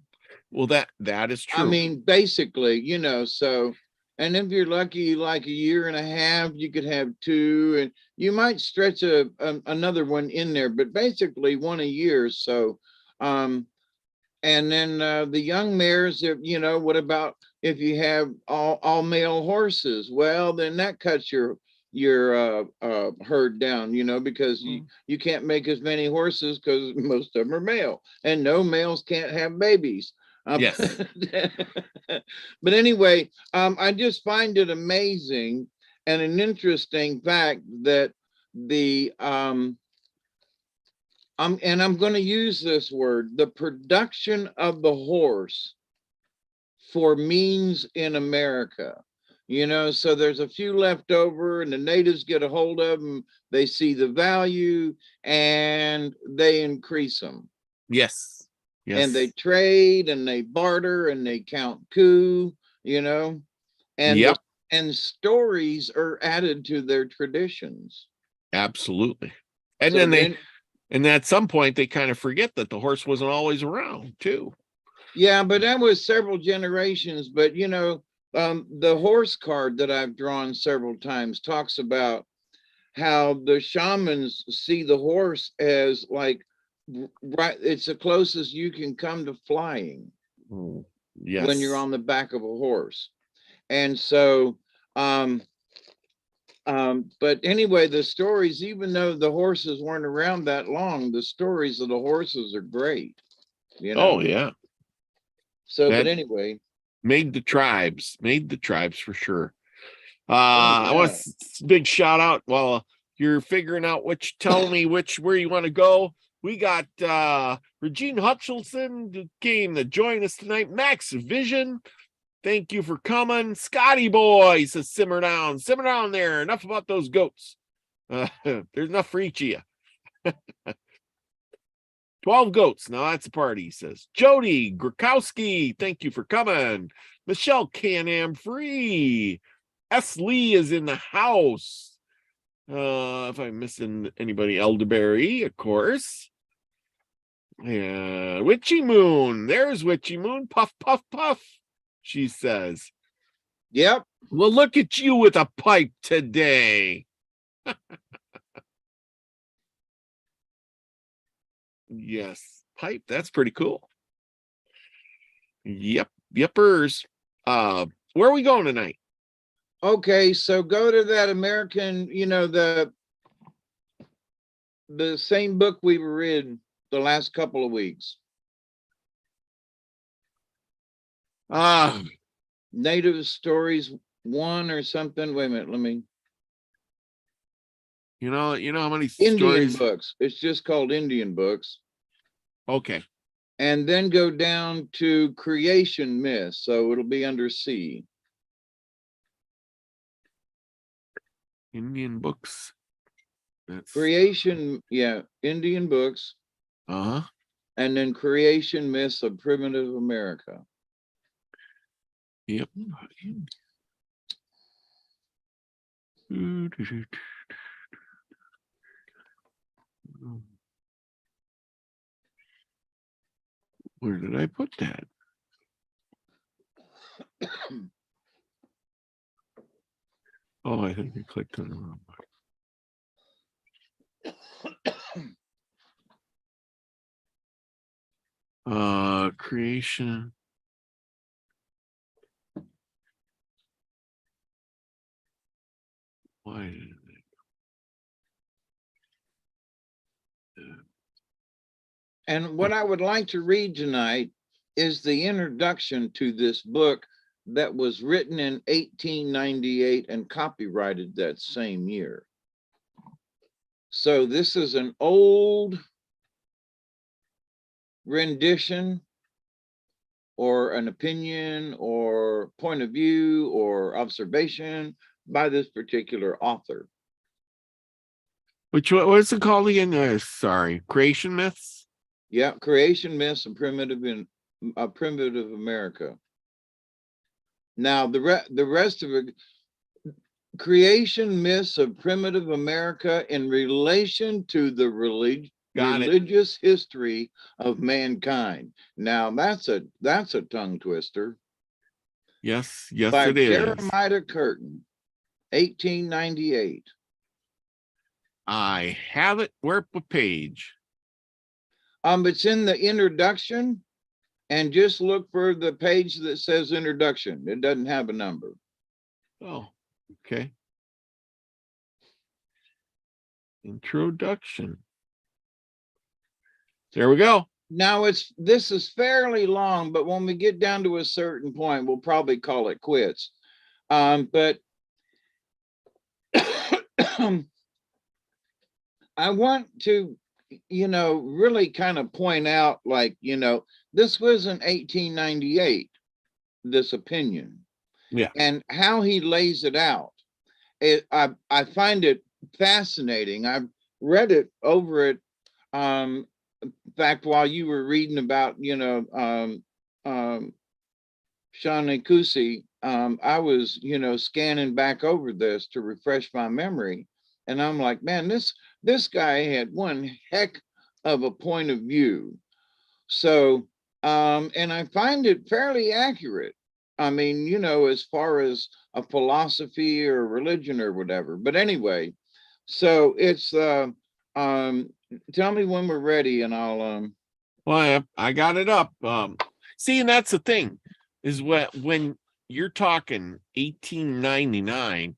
Well, that is true. I mean, basically, so, and if you're lucky, like a year and a half, you could have 2, and you might stretch another one in there, but basically one a year. So, and then the young mares, what about if you have all male horses? Well, then that cuts your herd down, because you can't make as many horses because most of them are male, and no males can't have babies. Yes. But anyway, I just find it amazing and an interesting fact that and I'm going to use this word, the production of the horse for means in America. So there's a few left over, and the natives get a hold of them. They see the value and they increase them. Yes. And they trade and they barter and they count coup, and and stories are added to their traditions. Absolutely. And so then at some point they kind of forget that the horse wasn't always around too. Yeah, but that was several generations. But the horse card that I've drawn several times talks about how the shamans see the horse as like, right, it's the closest you can come to flying. Yes. When you're on the back of a horse. And so but anyway, the stories, even though the horses weren't around that long, the stories of the horses are great. Oh yeah. So but anyway, made the tribes for sure. I want a big shout out. Well, you're figuring out telling me where you want to go. We got Regine Hutchinson came to join us tonight. Max Vision, thank you for coming. Scotty Boy says, simmer down there. Enough about those goats. There's enough for each of you. 12 goats. Now that's a party, he says. Jody Grakowski, thank you for coming. Michelle Can-Am Free. S. Lee is in the house. If I'm missing anybody, Elderberry, of course. Yeah, Witchy Moon. There's Witchy Moon. Puff, puff, puff, she says. Yep. Well, look at you with a pipe today. Yes, pipe. That's pretty cool. Yep, yepers. Where are we going tonight? Okay, so go to that American, the same book we were in the last couple of weeks. Native Stories 1 or something. Wait a minute, let me. You know how many Indian stories? books. It's just called Indian books. Okay. And then go down to Creation Myth. So it'll be under C. Indian books. That's Creation, yeah, Indian books. Uh-huh. And then Creation Myths of Primitive America. Yep. Where did I put that? Oh, I think I clicked on the wrong one. Creation. Why did it? And what I would like to read tonight is the introduction to this book that was written in 1898 and copyrighted that same year. So this is an old rendition or an opinion or point of view or observation by this particular author. What is it called again? Sorry, Creation Myths? Yeah, Creation Myths of Primitive America. Now, the rest of it, Creation Myths of Primitive America in relation to the religious history of mankind. Now, that's a tongue twister. Yes, by it is. Jeremiah Curtin, 1898. I have it. Where page? It's in the introduction, and just look for the page that says introduction. It doesn't have a number. Oh, okay. Introduction. There we go. Now this is fairly long, but when we get down to a certain point, we'll probably call it quits. But I want to really kind of point out, this was in 1898, this opinion. Yeah. And how he lays it out. I find it fascinating. I've read it over it. In fact, while you were reading about, Shawnee Kusi, I was, scanning back over this to refresh my memory. And I'm like, man, this guy had one heck of a point of view. So, and I find it fairly accurate. I mean, as far as a philosophy or religion or whatever. But anyway, so it's, tell me when we're ready and I'll, Well, I got it up. See, and that's the thing, is when you're talking 1899,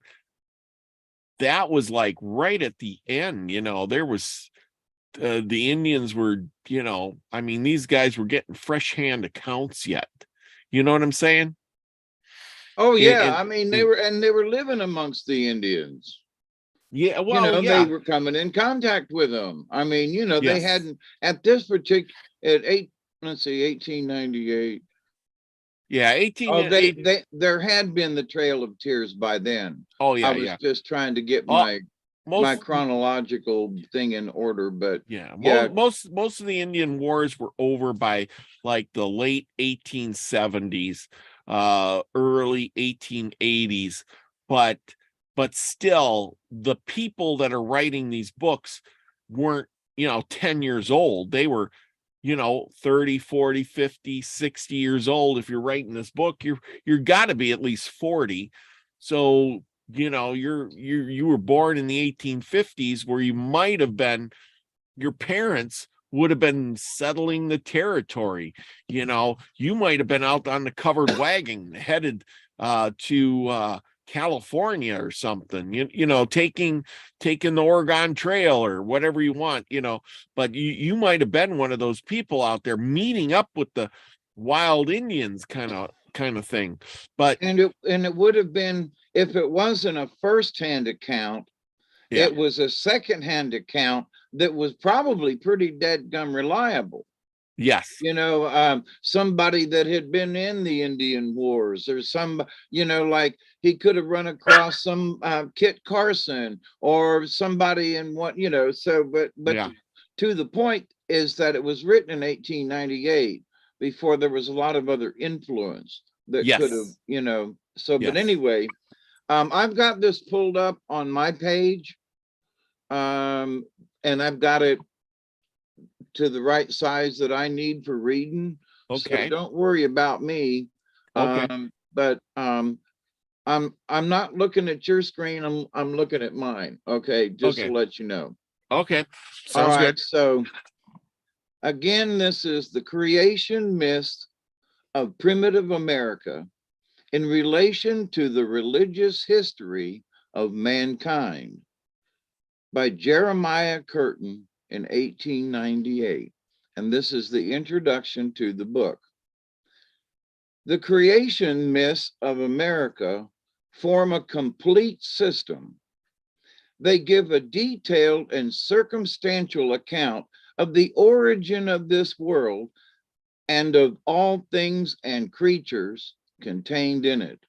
that was like right at the end, there was the Indians were, I mean, these guys were getting fresh hand accounts yet. You know what I'm saying? Oh yeah, I mean they were living amongst the Indians. Yeah, You well, know, they yeah, were coming in contact with them. I mean, you know, they yes. hadn't at this particular at let's see, 1898. Yeah, 18 Oh, and 8. there had been the Trail of Tears by then. Oh I yeah, was yeah. just trying to get Oh, my most chronological thing in order, but yeah, yeah, most of the Indian wars were over by like the late 1870s, early 1880s, but still the people that are writing these books weren't, 10 years old. They were, 30, 40, 50, 60 years old. If you're writing this book, you're got to be at least 40. So, you were born in the 1850s, where you might have been, your parents would have been settling the territory. You might have been out on the covered wagon headed to California or something, taking the Oregon Trail or whatever you want, but you might have been one of those people out there meeting up with the wild Indians kind of thing. But and it would have been, if it wasn't a first-hand account, yeah, it was a second-hand account that was probably pretty dead-gum reliable. yes, You know, somebody that had been in the Indian Wars, or some, you know, like he could have run across some Kit Carson or somebody in what, you know. So, but yeah, to the point is that it was written in 1898, before there was a lot of other influence that could have, yes, you know. So, but yes. anyway, I've got this pulled up on my page, um, and I've got it to the right size that I need for reading. So Okay, don't worry about me. okay, But I'm not looking at your screen. I'm looking at mine. Okay, just to okay, let you know. okay. All Sounds right. good. So again, this is the creation myth of primitive America in relation to the religious history of mankind by Jeremiah Curtin in 1898. And this is the introduction to the book. The creation myths of America form a complete system. They give a detailed and circumstantial account of the origin of this world and of all things and creatures contained in it.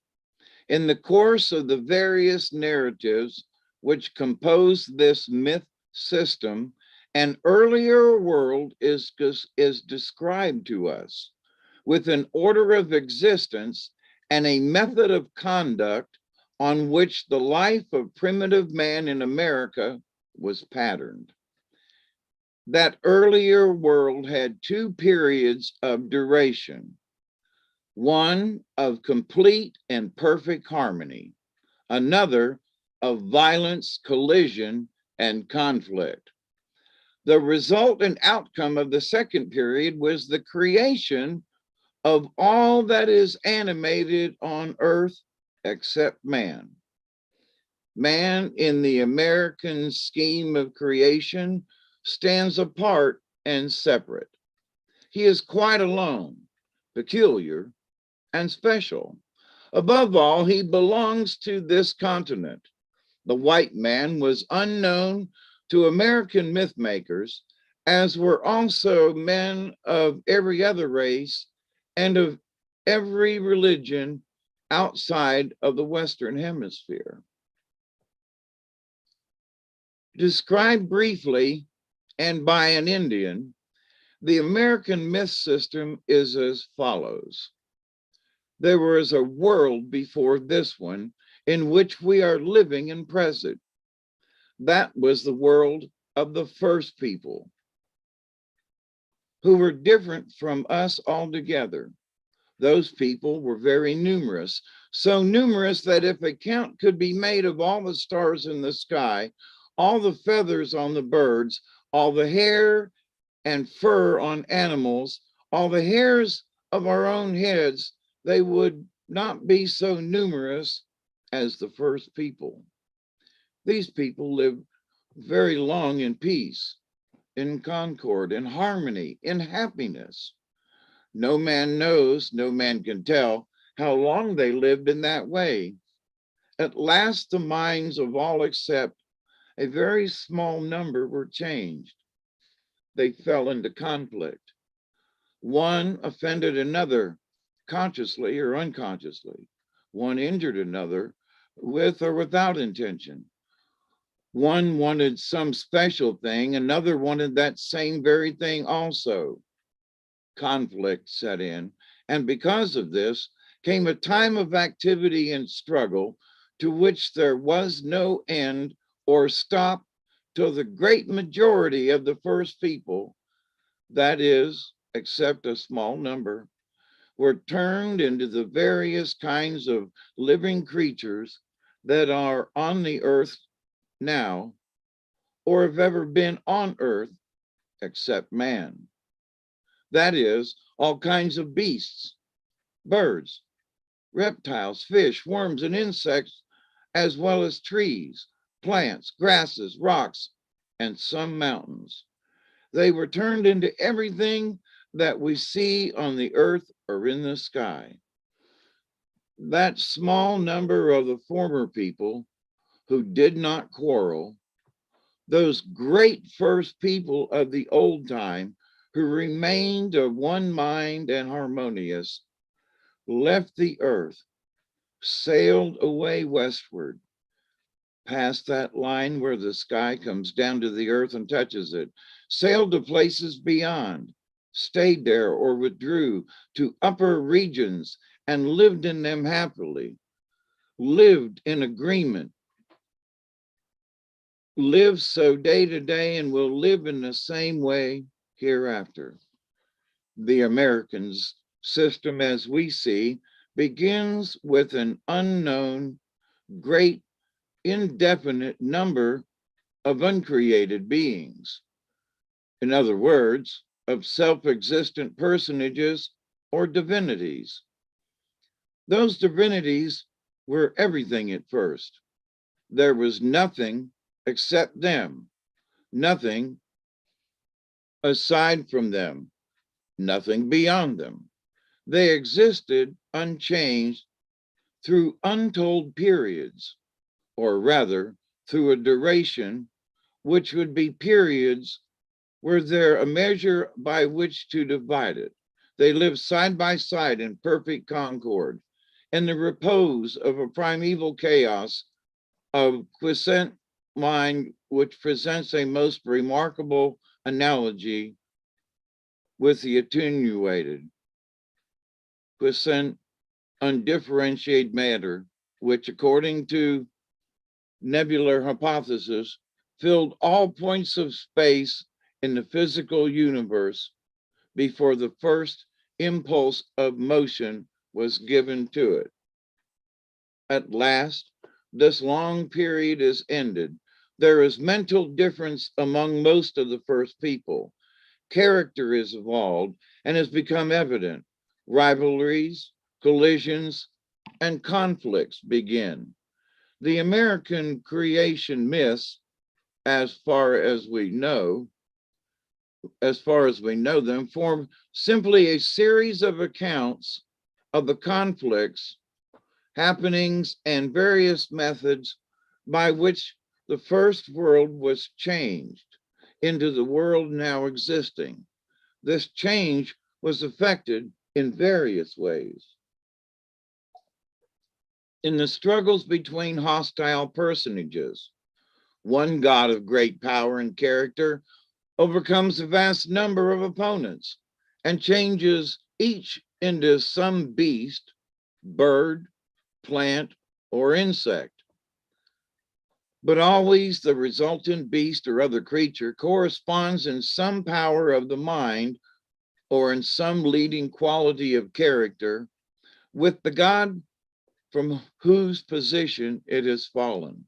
In the course of the various narratives which compose this myth system, an earlier world is described to us with an order of existence and a method of conduct on which the life of primitive man in America was patterned. That earlier world had two periods of duration, one of complete and perfect harmony, another of violence, collision, and conflict. The result and outcome of the second period was the creation of all that is animated on earth except man. Man, in the American scheme of creation, stands apart and separate. He is quite alone, peculiar, and special. Above all, he belongs to this continent. The white man was unknown to American myth makers, as were also men of every other race and of every religion outside of the Western Hemisphere. Described briefly and by an Indian, the American myth system is as follows. There was a world before this one in which we are living and present. That was the world of the first people, who were different from us altogether. Those people were very numerous, so numerous that if a count could be made of all the stars in the sky, all the feathers on the birds, all the hair and fur on animals, all the hairs of our own heads, they would not be so numerous as the first people. These people lived very long in peace, in concord, in harmony, in happiness. No man knows, no man can tell how long they lived in that way. At last, the minds of all except a very small number were changed. They fell into conflict. One offended another consciously or unconsciously. One injured another with or without intention. One wanted some special thing, another wanted that same very thing also. Conflict set in, and because of this came a time of activity and struggle to which there was no end or stop till the great majority of the first people, that is, except a small number, were turned into the various kinds of living creatures that are on the earth now, or have ever been on earth except man. That is, all kinds of beasts, birds, reptiles, fish, worms, and insects, as well as trees, plants, grasses, rocks, and some mountains. They were turned into everything that we see on the earth or in the sky. That small number of the former people who did not quarrel, those great first people of the old time who remained of one mind and harmonious, left the earth, sailed away westward, past that line where the sky comes down to the earth and touches it, sailed to places beyond, stayed there or withdrew to upper regions and lived in them happily, lived in agreement, lived so day to day and will live in the same way hereafter. The Americans' system, as we see, begins with an unknown, great, indefinite number of uncreated beings. In other words, of self-existent personages or divinities. Those divinities were everything at first. There was nothing except them, nothing aside from them, nothing beyond them. They existed unchanged through untold periods, or rather, through a duration which would be periods were there a measure by which to divide it. They lived side by side in perfect concord, in the repose of a primeval chaos of quiescent mind, which presents a most remarkable analogy with the attenuated, quiescent, undifferentiated matter, which, according to nebular hypothesis, filled all points of space in the physical universe before the first impulse of motion was given to it. At last, this long period is ended. There is mental difference among most of the first people. Character is evolved and has become evident. Rivalries, collisions, and conflicts begin. The American creation myths, as far as we know them, form simply a series of accounts of the conflicts, happenings, and various methods by which the first world was changed into the world now existing. This change was effected in various ways. In the struggles between hostile personages, one god of great power and character overcomes a vast number of opponents and changes each into some beast, bird, plant, or insect. But always the resultant beast or other creature corresponds in some power of the mind or in some leading quality of character with the god from whose position it has fallen.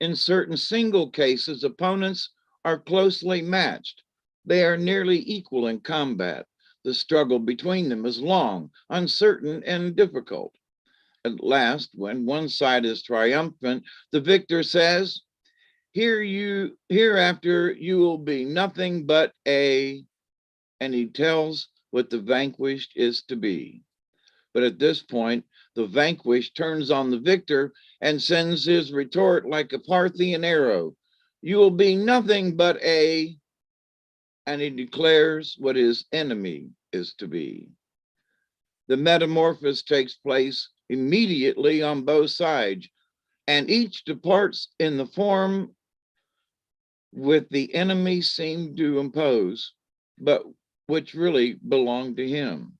In certain single cases, opponents are closely matched. They are nearly equal in combat. The struggle between them is long, uncertain, and difficult. At last, when one side is triumphant, the victor says, hereafter you will be nothing but a, and he tells what the vanquished is to be. But at this point, The vanquished turns on the victor and sends his retort like a Parthian arrow. You will be nothing but a, and he declares what his enemy is to be. The metamorphosis takes place immediately on both sides, and each departs in the form with the enemy seemed to impose, but which really belonged to him.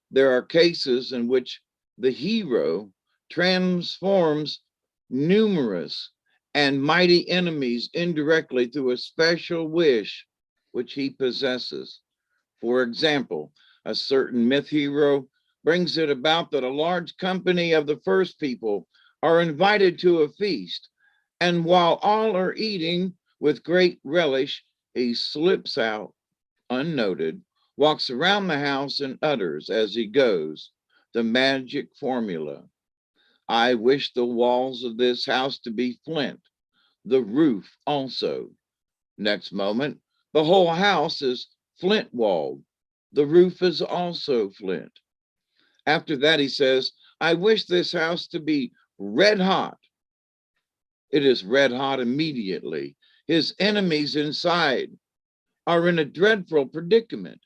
There are cases in which the hero transforms numerous and mighty enemies indirectly through a special wish which he possesses. For example, a certain myth hero brings it about that a large company of the first people are invited to a feast, and while all are eating with great relish, he slips out unnoted, walks around the house and utters as he goes the magic formula. I wish the walls of this house to be flint, the roof also. Next moment, the whole house is flint walled. The roof is also flint. After that, he says, I wish this house to be red hot. It is red hot immediately. His enemies inside are in a dreadful predicament.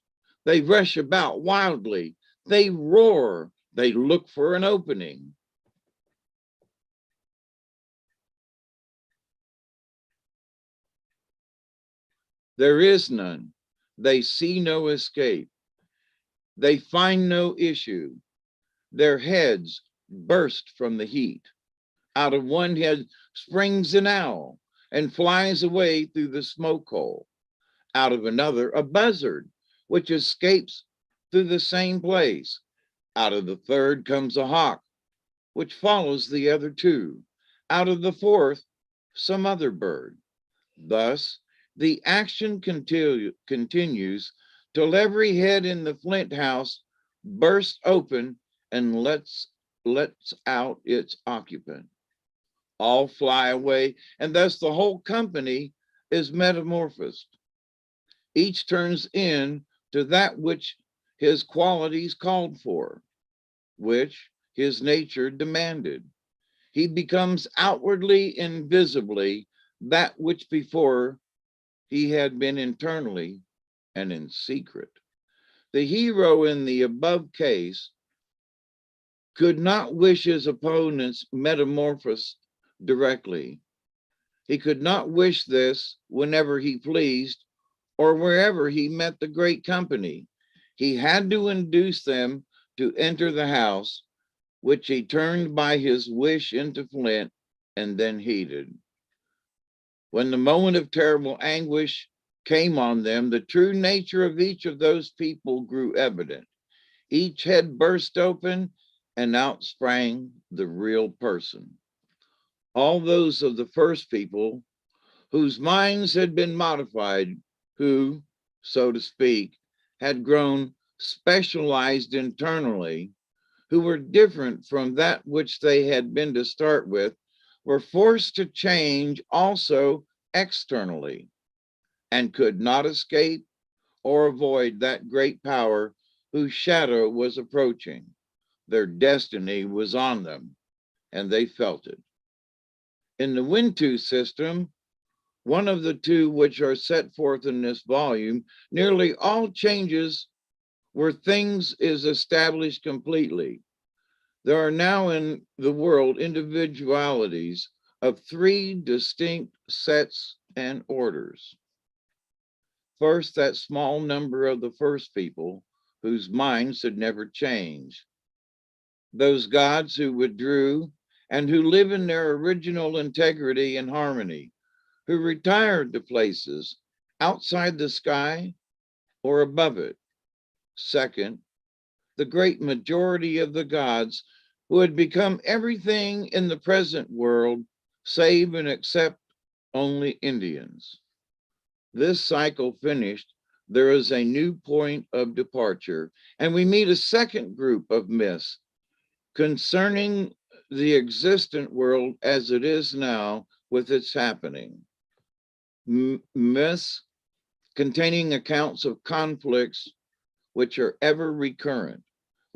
They rush about wildly. They roar. They look for an opening. There is none. They see no escape. They find no issue. Their heads burst from the heat. Out of one head springs an owl and flies away through the smoke hole. Out of another, a buzzard, which escapes through the same place. Out of the third comes a hawk, which follows the other two. Out of the fourth, some other bird. Thus, the action continues till every head in the flint house bursts open and lets out its occupant. All fly away, and thus the whole company is metamorphosed. Each turns in to that which his qualities called for, which his nature demanded. He becomes outwardly and visibly that which before he had been internally and in secret. The hero in the above case could not wish his opponent's metamorphosis directly. He could not wish this whenever he pleased or wherever he met the great company. He had to induce them to enter the house, which he turned by his wish into flint and then heated. When the moment of terrible anguish came on them, the true nature of each of those people grew evident. Each head burst open, and out sprang the real person. All those of the first people whose minds had been modified, who, so to speak, had grown specialized internally, who were different from that which they had been to start with, were forced to change also externally and could not escape or avoid that great power whose shadow was approaching. Their destiny was on them, and they felt it. In the Wintu system, one of the two which are set forth in this volume, nearly all changes where things is established completely. There are now in the world individualities of three distinct sets and orders. First, that small number of the first people whose minds had never changed. Those gods who withdrew and who live in their original integrity and harmony, who retired to places outside the sky or above it. Second, the great majority of the gods who had become everything in the present world, save and except only Indians. This cycle finished, there is a new point of departure, and we meet a second group of myths concerning the existent world as it is now with its happening. Myths containing accounts of conflicts which are ever recurrent,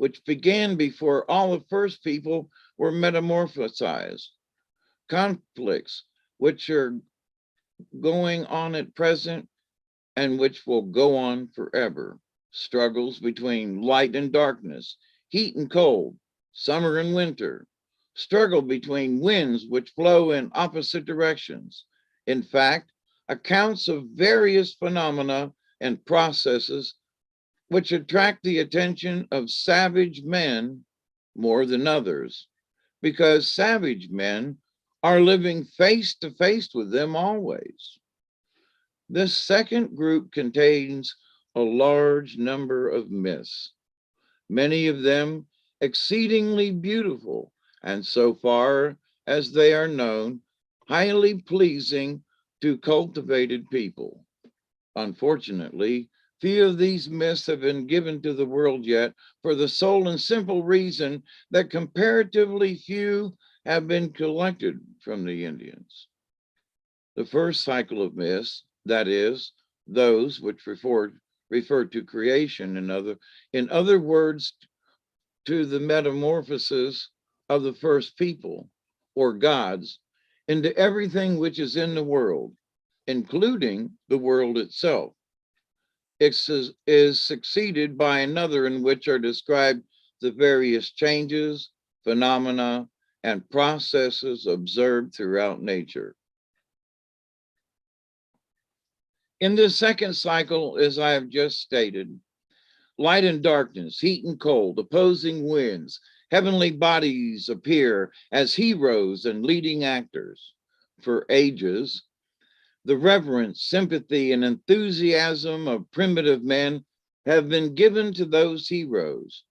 which began before all the first people were metamorphosized, conflicts which are going on at present and which will go on forever, struggles between light and darkness, heat and cold, summer and winter, struggle between winds which flow in opposite directions. In fact, accounts of various phenomena and processes which attract the attention of savage men more than others, because savage men are living face to face with them always. This second group contains a large number of myths, many of them exceedingly beautiful, and so far as they are known, highly pleasing to cultivated people. Unfortunately, few of these myths have been given to the world yet, for the sole and simple reason that comparatively few have been collected from the Indians. The first cycle of myths, that is, those which refer to creation, in other words, to the metamorphosis of the first people or gods into everything which is in the world, including the world itself. It is succeeded by another in which are described the various changes, phenomena, and processes observed throughout nature. In this second cycle, as I have just stated, light and darkness, heat and cold, opposing winds, heavenly bodies appear as heroes and leading actors. For ages, the reverence, sympathy, and enthusiasm of primitive men have been given to those heroes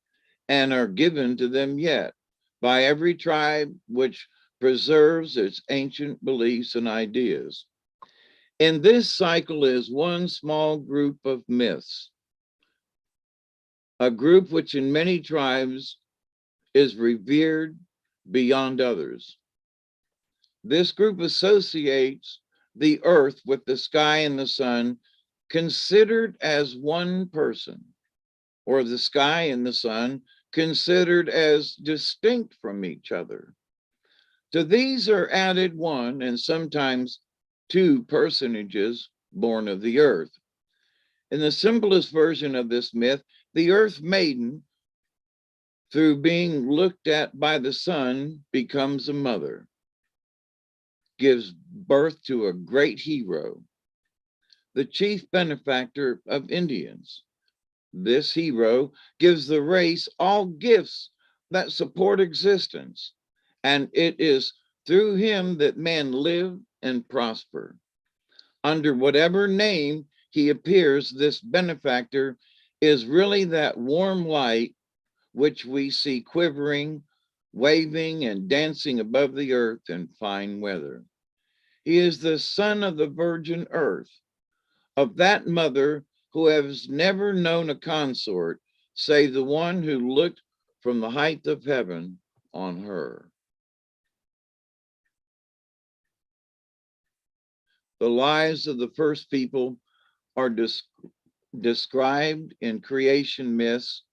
and are given to them yet by every tribe which preserves its ancient beliefs and ideas. And this cycle is one small group of myths, a group which in many tribes is revered beyond others. This group associates the earth with the sky and the sun, considered as one person, or the sky and the sun considered as distinct from each other. To these are added one and sometimes two personages born of the earth. In the simplest version of this myth, the earth maiden, through being looked at by the sun, becomes a mother, gives birth to a great hero, the chief benefactor of Indians. This hero gives the race all gifts that support existence, and it is through him that men live and prosper. Under whatever name he appears, this benefactor is really that warm light which we see quivering, waving, and dancing above the earth in fine weather. He is the son of the virgin earth, of that mother who has never known a consort save the one who looked from the height of heaven on her. The lives of the first people are described in creation myths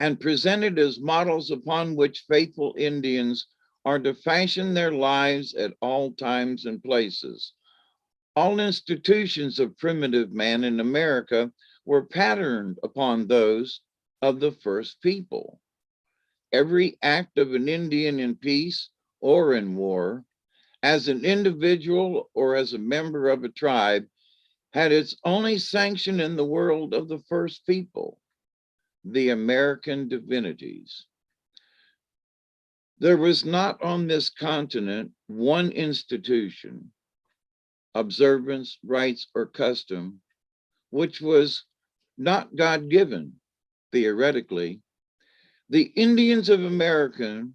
and presented as models upon which faithful Indians are to fashion their lives at all times and places. All institutions of primitive man in America were patterned upon those of the first people. Every act of an Indian in peace or in war, as an individual or as a member of a tribe, had its only sanction in the world of the first people, the American divinities. There was not on this continent one institution, observance, rites, or custom, which was not God-given, theoretically. The Indians of America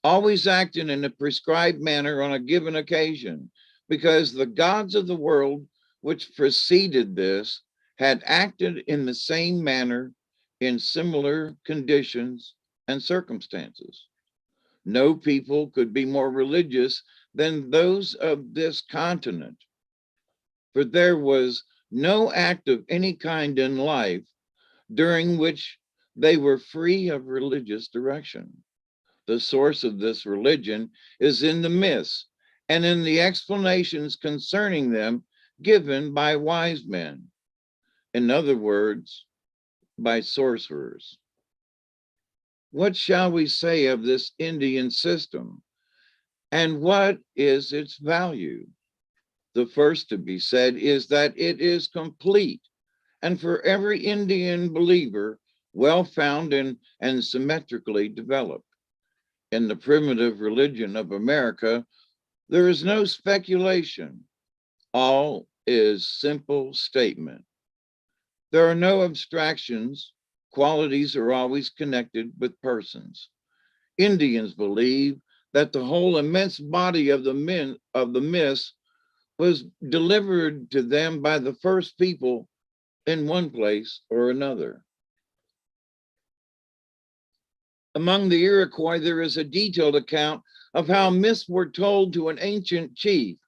always acted in a prescribed manner on a given occasion, because the gods of the world which preceded this had acted in the same manner in similar conditions and circumstances. No people could be more religious than those of this continent, for there was no act of any kind in life during which they were free of religious direction. The source of this religion is in the myths and in the explanations concerning them given by wise men. In other words, by sorcerers. What shall we say of this Indian system, and what is its value? The first to be said is that it is complete, and for every Indian believer, well founded and symmetrically developed. In the primitive religion of America, there is no speculation. All is simple statement. There are no abstractions. Qualities are always connected with persons. Indians believe that the whole immense body of the myths was delivered to them by the first people in one place or another. Among the Iroquois, there is a detailed account of how myths were told to an ancient chief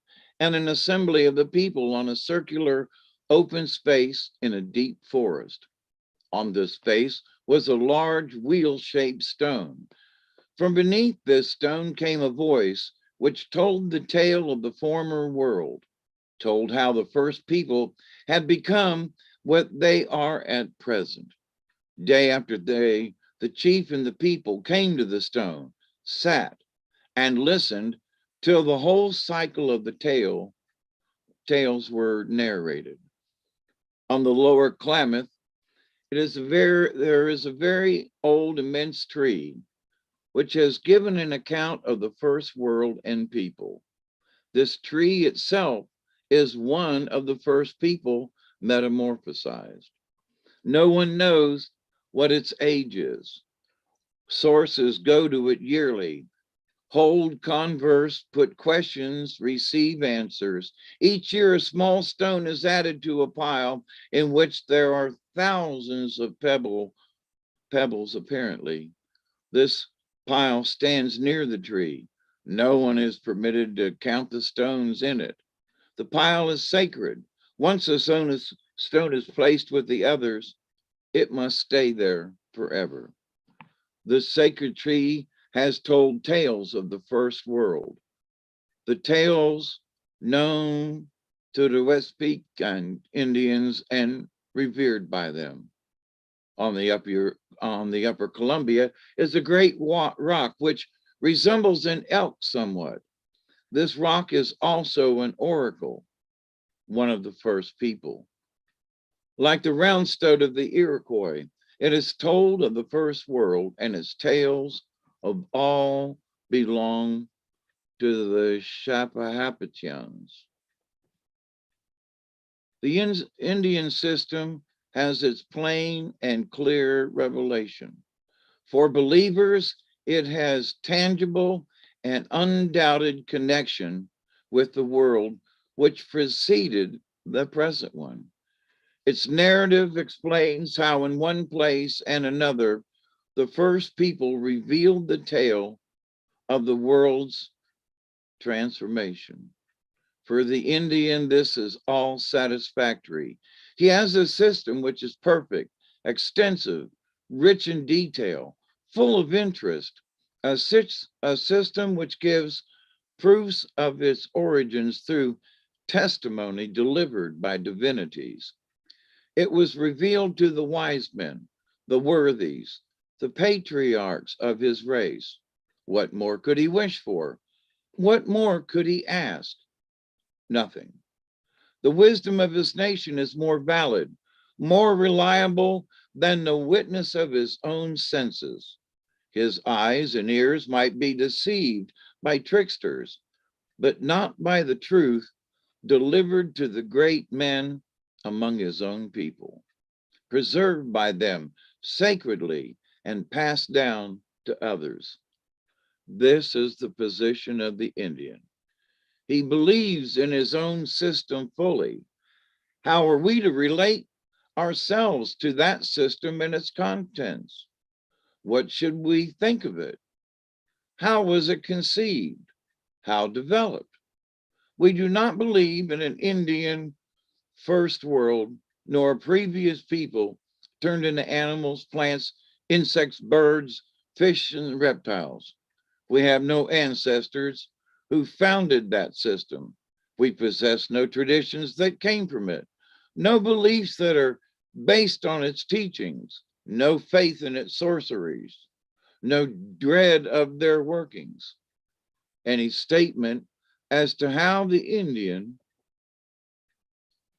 and an assembly of the people on a circular open space in a deep forest. On this space was a large wheel-shaped stone. From beneath this stone came a voice which told the tale of the former world, told how the first people had become what they are at present. Day after day, the chief and the people came to the stone, sat, and listened till the whole cycle of the tales were narrated. On the lower Klamath, there is a very old immense tree which has given an account of the first world and people. This tree itself is one of the first people metamorphosized. No one knows what its age is. Sources go to it yearly, hold converse, put questions, receive answers. Each year, a small stone is added to a pile in which there are thousands of pebbles, apparently. This pile stands near the tree. No one is permitted to count the stones in it. The pile is sacred. Once a stone is placed with the others, it must stay there forever. This sacred tree has told tales of the first world. The tales known to the West Peak and Indians and revered by them. On the upper Columbia is a great rock which resembles an elk somewhat. This rock is also an oracle, one of the first people. Like the round stone of the Iroquois, it is told of the first world, and its tales of all belong to the Shapahapichans. The Indian system has its plain and clear revelation. For believers, it has tangible and undoubted connection with the world which preceded the present one. Its narrative explains how in one place and another, the first people revealed the tale of the world's transformation. For the Indian, this is all satisfactory. He has a system which is perfect, extensive, rich in detail, full of interest, a system which gives proofs of its origins through testimony delivered by divinities. It was revealed to the wise men, the worthies, the patriarchs of his race. What more could he wish for? What more could he ask? Nothing. The wisdom of his nation is more valid, more reliable than the witness of his own senses. His eyes and ears might be deceived by tricksters, but not by the truth delivered to the great men among his own people, preserved by them sacredly and passed down to others. This is the position of the Indian. He believes in his own system fully. How are we to relate ourselves to that system and its contents? What should we think of it? How was it conceived? How developed? We do not believe in an Indian first world, nor previous people turned into animals, plants, insects, birds, fish, and reptiles. We have no ancestors who founded that system. We possess no traditions that came from it, no beliefs that are based on its teachings, no faith in its sorceries, no dread of their workings. Any statement as to how the Indian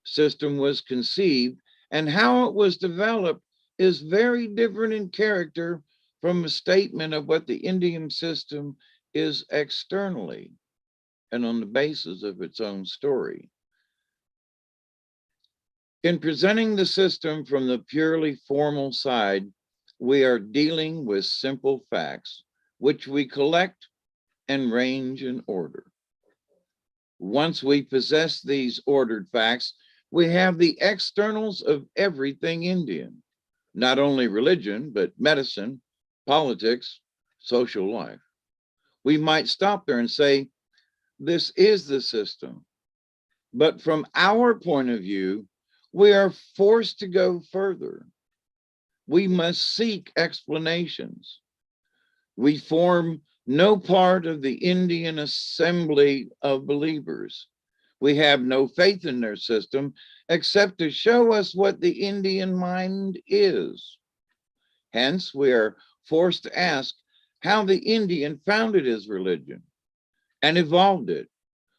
system was conceived and how it was developed is very different in character from a statement of what the Indian system is externally and on the basis of its own story. In presenting the system from the purely formal side, we are dealing with simple facts, which we collect and range in order. Once we possess these ordered facts, we have the externals of everything Indian, not only religion, but medicine, politics, social life. We might stop there and say, this is the system. But from our point of view, we are forced to go further. We must seek explanations. We form no part of the Indian assembly of believers. We have no faith in their system except to show us what the Indian mind is. Hence, we are forced to ask how the Indian founded his religion and evolved it.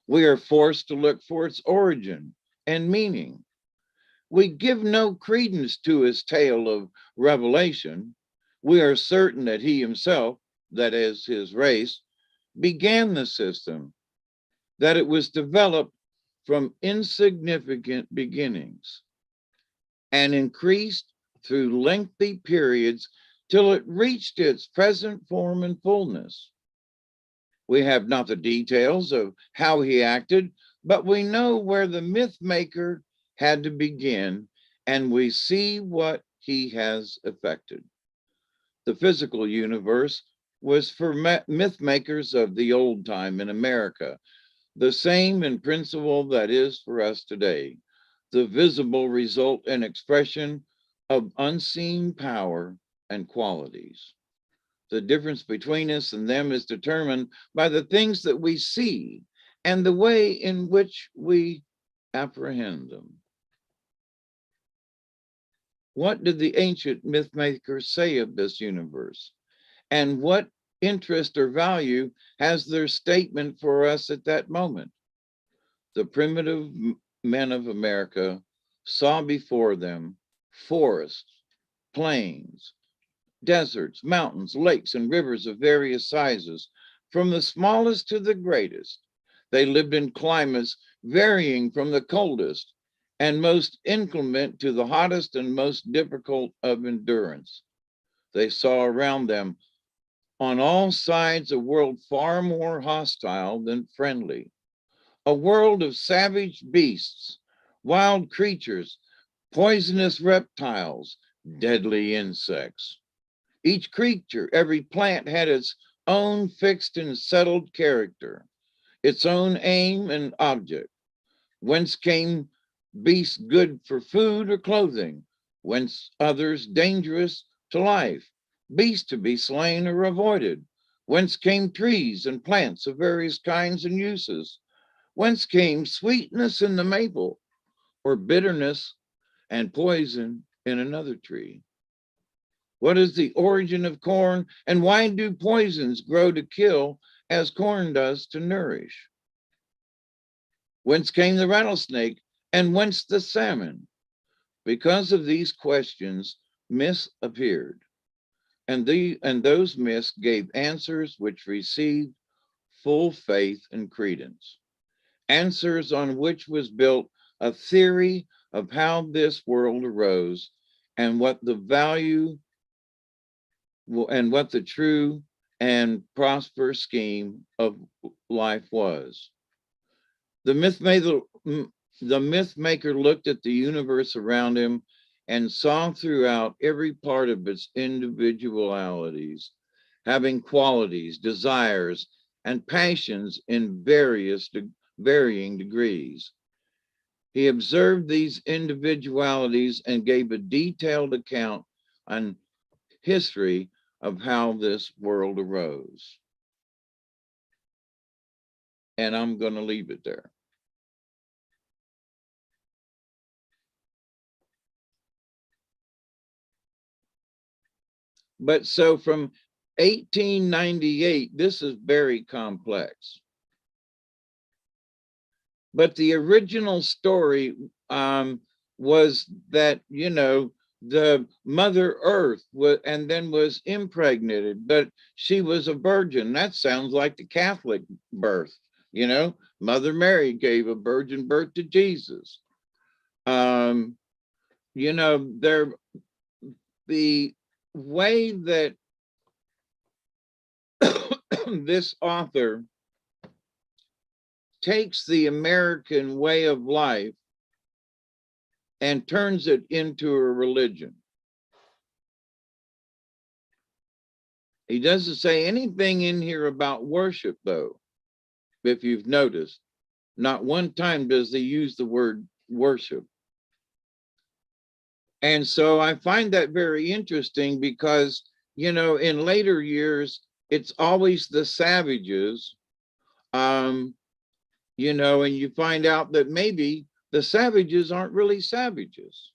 We are forced to look for its origin and meaning. We give no credence to his tale of revelation. We are certain that he himself, that is his race, began the system, that it was developed from insignificant beginnings and increased through lengthy periods till it reached its present form and fullness. We have not the details of how he acted, but we know where the myth maker had to begin, and we see what he has effected. The physical universe was for myth makers of the old time in America, the same in principle that is for us today, the visible result and expression of unseen power and qualities. The difference between us and them is determined by the things that we see and the way in which we apprehend them. What did the ancient myth makers say of this universe? And what interest or value has their statement for us at that moment? The primitive men of America saw before them forests, plains, deserts, mountains, lakes, and rivers of various sizes, from the smallest to the greatest. They lived in climates varying from the coldest and most inclement to the hottest and most difficult of endurance. They saw around them on all sides a world far more hostile than friendly, a world of savage beasts, wild creatures, poisonous reptiles, deadly insects. Each creature, every plant had its own fixed and settled character, its own aim and object. Whence came beasts good for food or clothing, whence others dangerous to life, beasts to be slain or avoided, whence came trees and plants of various kinds and uses, whence came sweetness in the maple, or bitterness and poison in another tree. What is the origin of corn, and why do poisons grow to kill as corn does to nourish? Whence came the rattlesnake, and whence the salmon? Because of these questions, myths appeared, and those myths gave answers which received full faith and credence, answers on which was built a theory of how this world arose and what the value and what the true and prosperous scheme of life was. The myth maker, the myth maker looked at the universe around him and saw throughout every part of its individualities, having qualities, desires, and passions in varying degrees. He observed these individualities and gave a detailed account on history of how this world arose. And I'm going to leave it there. But so from 1898, this is very complex. But the original story was that, you know, the Mother Earth was, and then was impregnated, but she was a virgin. That sounds like the Catholic birth, you know. Mother Mary gave a virgin birth to Jesus. You know, the way that this author takes the American way of life and turns it into a religion. He doesn't say anything in here about worship, though, if you've noticed. Not one time does he use the word worship. And so I find that very interesting because, you know, in later years, it's always the savages, you know, and you find out that maybe the savages aren't really savages.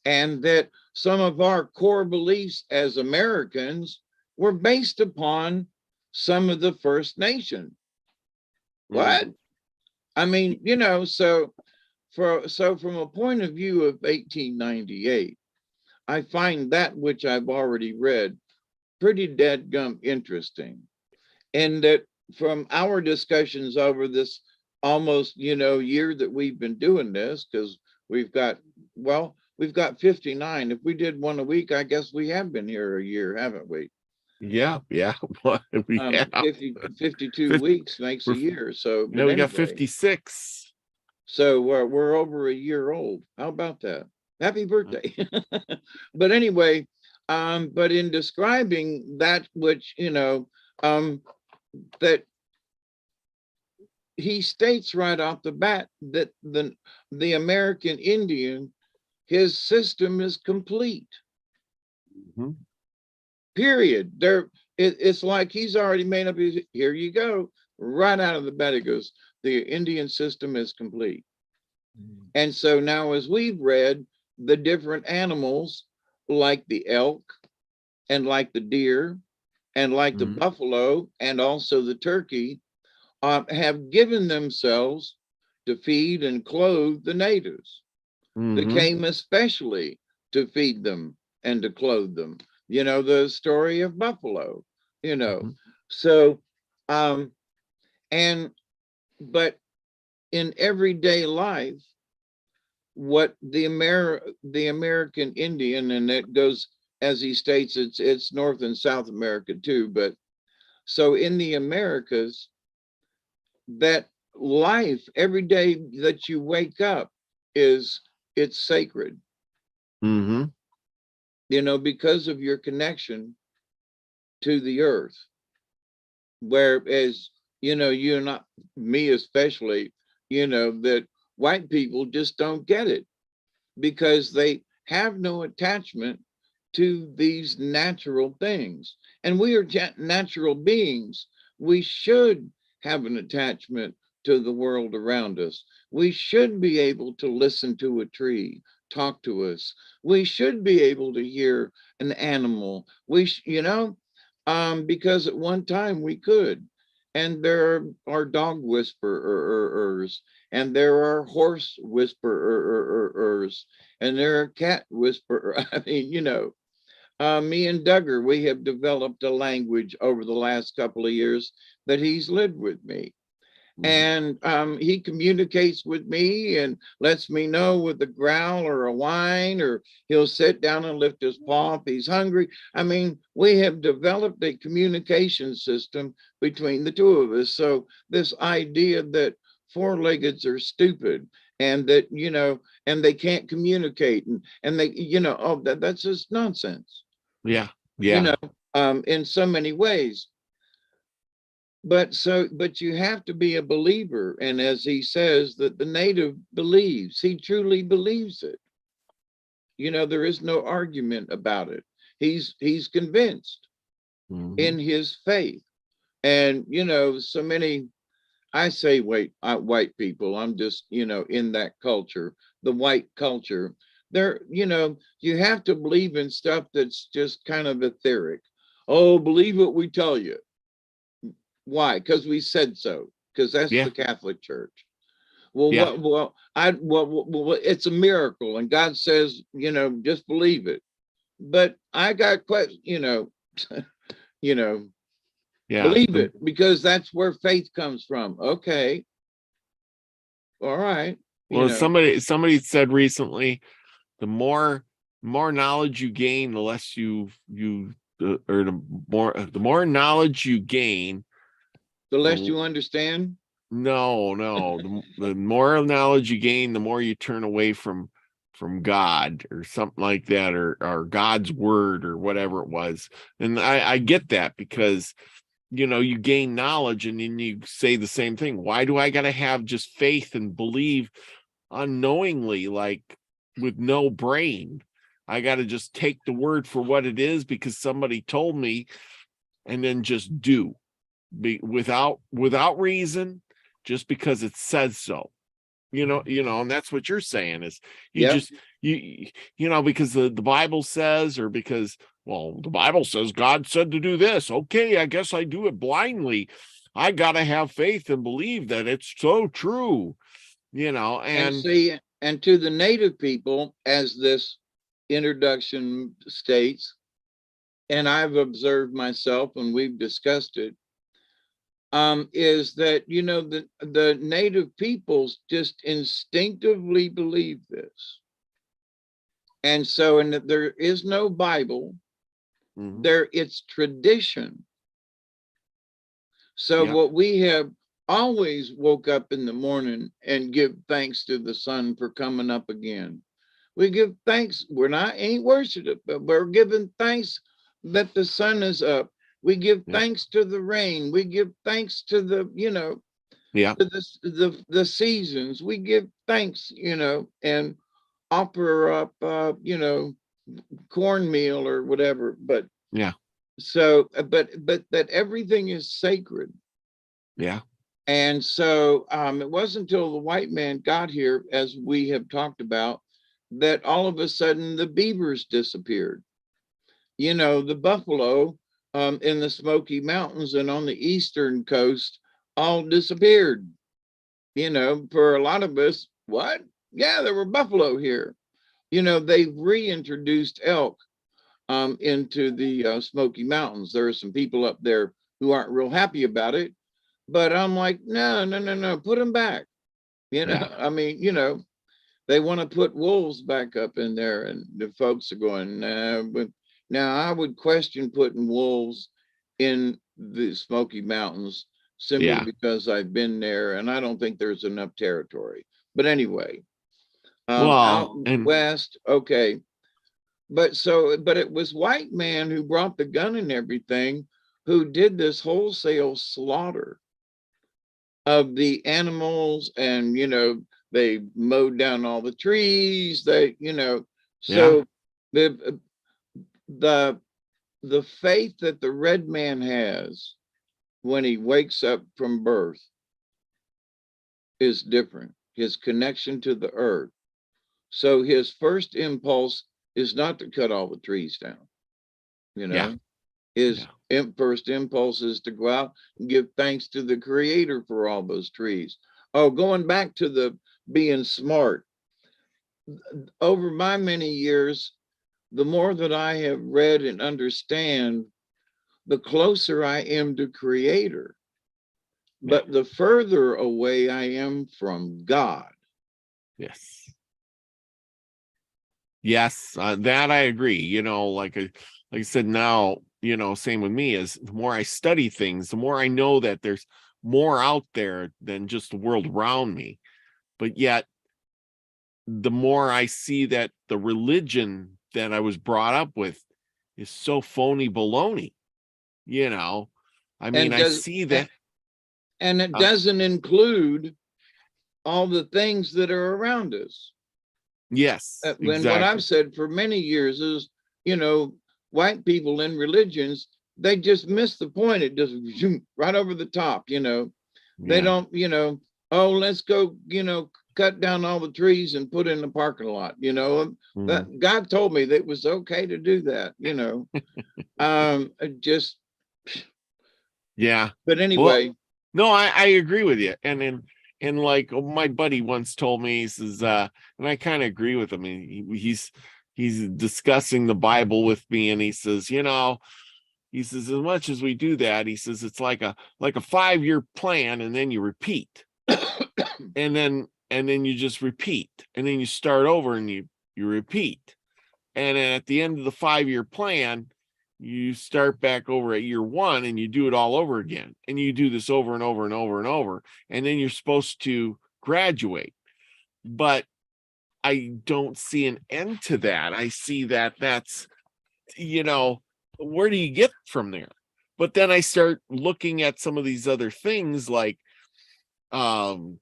And that some of our core beliefs as Americans were based upon some of the First Nation. What? I mean, you know, so from a point of view of 1898, I find that which I've already read pretty dadgum interesting. And that from our discussions over this almost, you know, year that we've been doing this, because we've got 59. If we did one a week, I guess we have been here a year, haven't we? Yeah. 52 weeks makes a year. So no, we got 56. So we're over a year old. How about that? Happy birthday. But anyway, but in describing that which, you know, that he states right off the bat that the American Indian, his system is complete. Period. It's like he's already made up his, here you go, right out of the bat. It goes, the Indian system is complete. And so now, as we've read, the different animals, like the elk and like the deer and like the buffalo and also the turkey, have given themselves to feed and clothe the natives. They came especially to feed them and to clothe them. You know, the story of buffalo, you know. So, but in everyday life, what the American Indian, and it goes, as he states, it's North and South America too, but so in the Americas, that life every day that you wake up it's sacred. You know, because of your connection to the earth. Whereas, you know, you're not, me especially, you know, that white people just don't get it because they have no attachment to these natural things. And we are natural beings. We should have an attachment to the world around us. We should be able to listen to a tree talk to us. We should be able to hear an animal. You know, because at one time we could. And there are dog whisperers, and there are horse whisperers, and there are cat whisperers. I mean, you know, me and Duggar, we have developed a language over the last couple of years that he's lived with me. And he communicates with me and lets me know with a growl or a whine, or he'll sit down and lift his paw if he's hungry. I mean, we have developed a communication system between the two of us. So this idea that four-leggeds are stupid and that, you know, and they can't communicate and they, you know, oh, that's just nonsense. Yeah. You know, in so many ways. But you have to be a believer. And as he says, that the native believes, he truly believes it. You know, there is no argument about it. He's convinced Mhm. in his faith. And so many, I say white people, I'm just in that culture, the white culture. There, you have to believe in stuff that's just kind of etheric. Oh, believe what we tell you. Why? Because we said so. Because that's Yeah. the Catholic Church. Well, Yeah. it's a miracle, and God says, just believe it. But I got questions, you know, Yeah. believe it, because that's where faith comes from. Okay, all right, Well, somebody said recently, the more knowledge you gain, the less or the more knowledge you gain, the less the you understand. no, the more knowledge you gain, the more you turn away from God or something like that, or God's word or whatever it was. And I get that, because you gain knowledge and then you say the same thing. Why do I got to have just faith and believe unknowingly, like with no brain? I got to just take the word for what it is because somebody told me, and then just do without reason, just because it says so. And that's what you're saying is you Yep. just because the Bible says, or because, well, the Bible says God said to do this. Okay, I guess I do it blindly. I gotta have faith and believe that it's so true, And and see, and to the native people, as this introduction states, and I've observed myself, and we've discussed it, is that the native peoples just instinctively believe this. And so, and there is no Bible, mhm, there it's tradition. So yeah, what we have always woke up in the morning and give thanks to the sun for coming up again. We give thanks. We're not ain't worshiping it, but we're giving thanks that the sun is up. We give yeah, thanks to the rain. We give thanks to yeah, to the seasons. We give thanks, and offer up cornmeal or whatever. But yeah, so but that everything is sacred. yeah, And so it wasn't until the white man got here, as we have talked about, that all of a sudden the beavers disappeared. The buffalo in the Smoky Mountains and on the eastern coast all disappeared. For a lot of us, what? Yeah, there were buffalo here. They've reintroduced elk into the Smoky Mountains. There are some people up there who aren't real happy about it, but I'm like, no, no, no, no, put them back. yeah, I mean, they want to put wolves back up in there, and the folks are going, nah. But now I would question putting wolves in the Smoky Mountains simply yeah. because I've been there, and I don't think there's enough territory. But anyway, out Well, and west, okay. But it was white man who brought the gun and everything, who did this wholesale slaughter of the animals, and they mowed down all the trees. yeah, So the the the faith that the red man has when he wakes up from birth is different. His connection to the earth. So his first impulse is not to cut all the trees down. You yeah, know, his yeah, first impulse is to go out and give thanks to the creator for all those trees. Oh, going back to the being smart, over my many years, the more that I have read and understand, the closer I am to creator, yeah, but the further away I am from God. yes. Yes, that I agree. Like I said, now, same with me, is the more I study things, the more I know that there's more out there than just the world around me. But yet, the more I see that the religion that I was brought up with is so phony baloney, you know. I mean, And I does see that. and it Uh, doesn't include all the things that are around us. yes, When what I've exactly. said for many years is, you know, white people in religions, they just miss the point. It just zoom right over the top, you know. They Yeah. don't, you know, oh, let's go, you know, cut down all the trees and put in the parking lot, you know. That Mhm. God told me that it was okay to do that, you know. Just, Yeah. but Well, anyway, no, I agree with you. And like my buddy once told me, he says, and I kind of agree with him. He's discussing the Bible with me, and he says, you know, he says, as much as we do that, he says it's like a 5-year plan, and then you repeat. And then you just repeat, and then you start over and you repeat. And then at the end of the 5-year plan, you start back over at year 1 and you do it all over again. And you do this over and over and over and over. And then you're supposed to graduate. But I don't see an end to that. I see that that's, you know, where do you get from there? But then I start looking at some of these other things like, you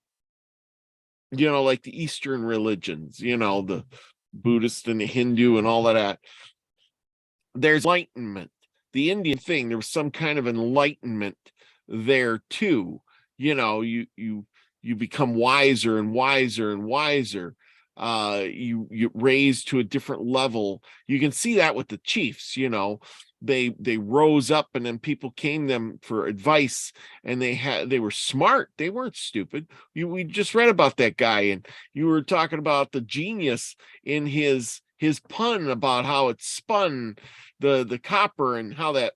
know, like the Eastern religions, you know, the Buddhist and the Hindu and all of that. There's enlightenment. The Indian thing, there was some kind of enlightenment there too. You know, you become wiser and wiser and wiser. You raise to a different level. You can see that with the chiefs, you know. They rose up, and then people came them for advice, and they were smart. They weren't stupid. We just read about that guy, and you were talking about the genius in his pun about how it spun the copper, and how that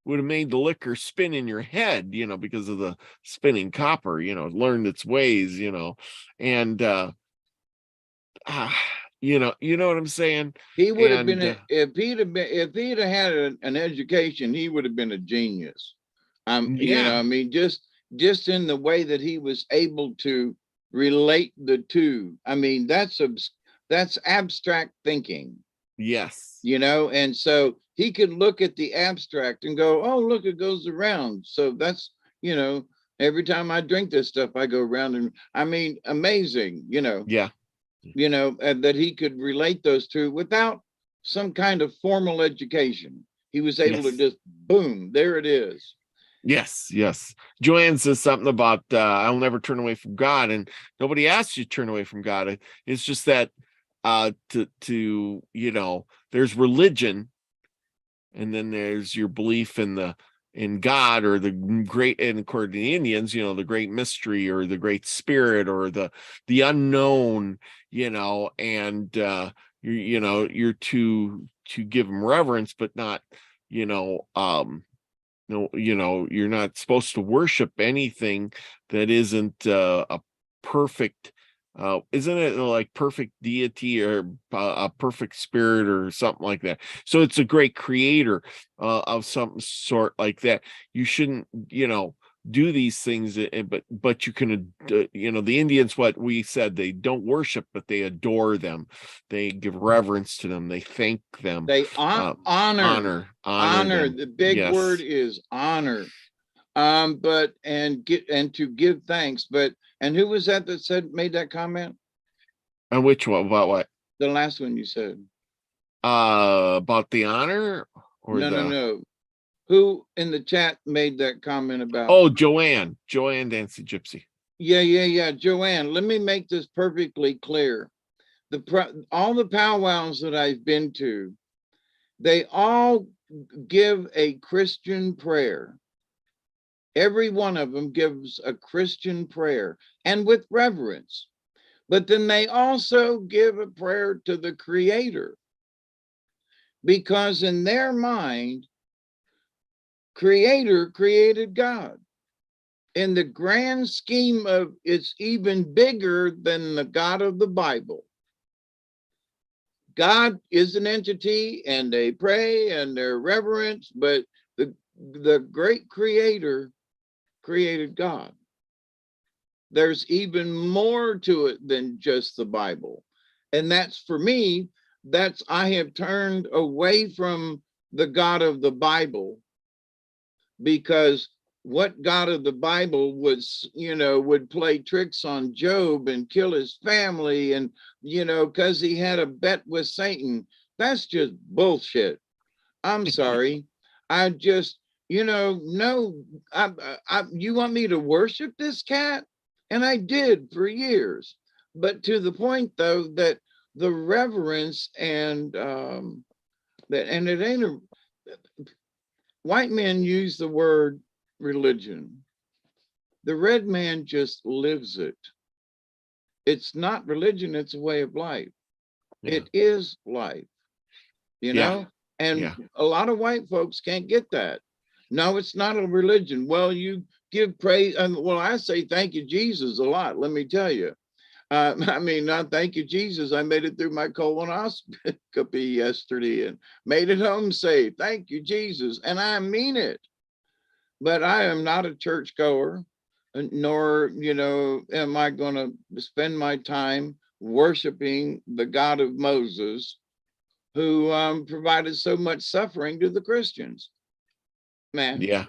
would have made the liquor spin in your head, you know, because of the spinning copper, you know, learned its ways, you know. And you know what I'm saying? he would have been And if he'd have had an education, he would have been a genius. You know, yeah, I mean, just in the way that he was able to relate the two. I mean, that's abstract thinking, yes, you know, and so he could look at the abstract and go, oh, look, it goes around. So that's, you know, every time I drink this stuff, I go around, and I mean, amazing, yeah, you know, and that he could relate those two without some kind of formal education. He was able to yes. just boom, there it is. Yes, yes. Joanne says something about I'll never turn away from God, and nobody asks you to turn away from God. It's just that to you know, there's religion, and then there's your belief in God, or the great, and according to the Indians, you know, the great mystery, or the great spirit, or the unknown, you know. And you know, you're to give them reverence, but not, you know, no, you know, you're not supposed to worship anything that isn't a perfect, isn't it like perfect deity, or a perfect spirit, or something like that? So it's a great creator of some sort like that. You shouldn't, you know, do these things, but you can, you know, the Indians, what we said, they don't worship, but they adore them. They give reverence to them. They thank them. They honor, Honor them. the big word Yes. is honor. But and to give thanks. But and who was that said made that comment? And which one? About what? The last one you said. About the honor, or No, no, the no. Who in the chat made that comment about? oh, Joanne Dancy Gypsy. Yeah. Joanne, let me make this perfectly clear. All the powwows that I've been to, they all give a Christian prayer. Every one of them gives a Christian prayer, and with reverence. But then they also give a prayer to the Creator, because in their mind, Creator created God. In the grand scheme of, it's even bigger than the God of the Bible. God is an entity, and they pray and they're reverence, but the great Creator created God. There's even more to it than just the Bible. And that's, for me, I have turned away from the God of the Bible, because what God of the Bible was, you know, would play tricks on Job and kill his family, and, you know, because he had a bet with Satan. That's just bullshit. I'm sorry. I just, no, you want me to worship this cat? And I did for years. But to the point though, that the reverence and that, and it ain't a, white men use the word religion. The red man just lives it. It's not religion, it's a way of life. Yeah. It is life, Yeah. and Yeah. a lot of white folks can't get that. No, it's not a religion. Well, you give praise, and well, I say thank you, Jesus, a lot. Let me tell you. I mean, not thank you, Jesus. I made it through my colonoscopy yesterday and made it home safe. Thank you, Jesus. And I mean it. But I am not a churchgoer, nor, am I going to spend my time worshiping the God of Moses, who provided so much suffering to the Christians, man. Yeah.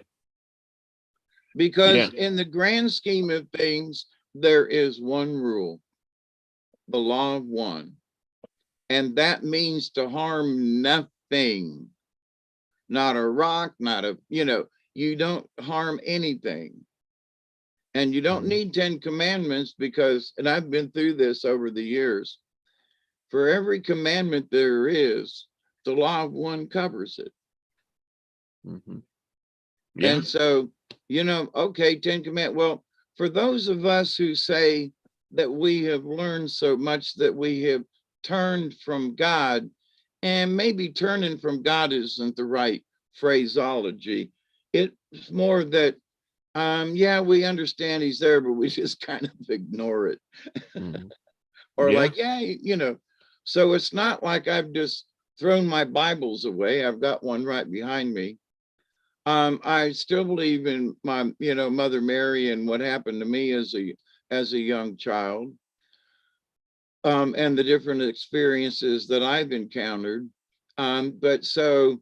Because in the grand scheme of things, there is one rule, the law of one. And that means to harm nothing, not a rock, not a, you don't harm anything. And you don't need 10 commandments because, and I've been through this over the years, for every commandment there is, the law of one covers it. Yeah. And so, okay, 10 commandments. Well, for those of us who say that we have learned so much that we have turned from God, and maybe turning from God isn't the right phraseology. It's more that, yeah, we understand he's there, but we just kind of ignore it. Or like, yeah, so it's not like I've just thrown my Bibles away. I've got one right behind me. I still believe in my, Mother Mary and what happened to me as a young child, and the different experiences that I've encountered. But so,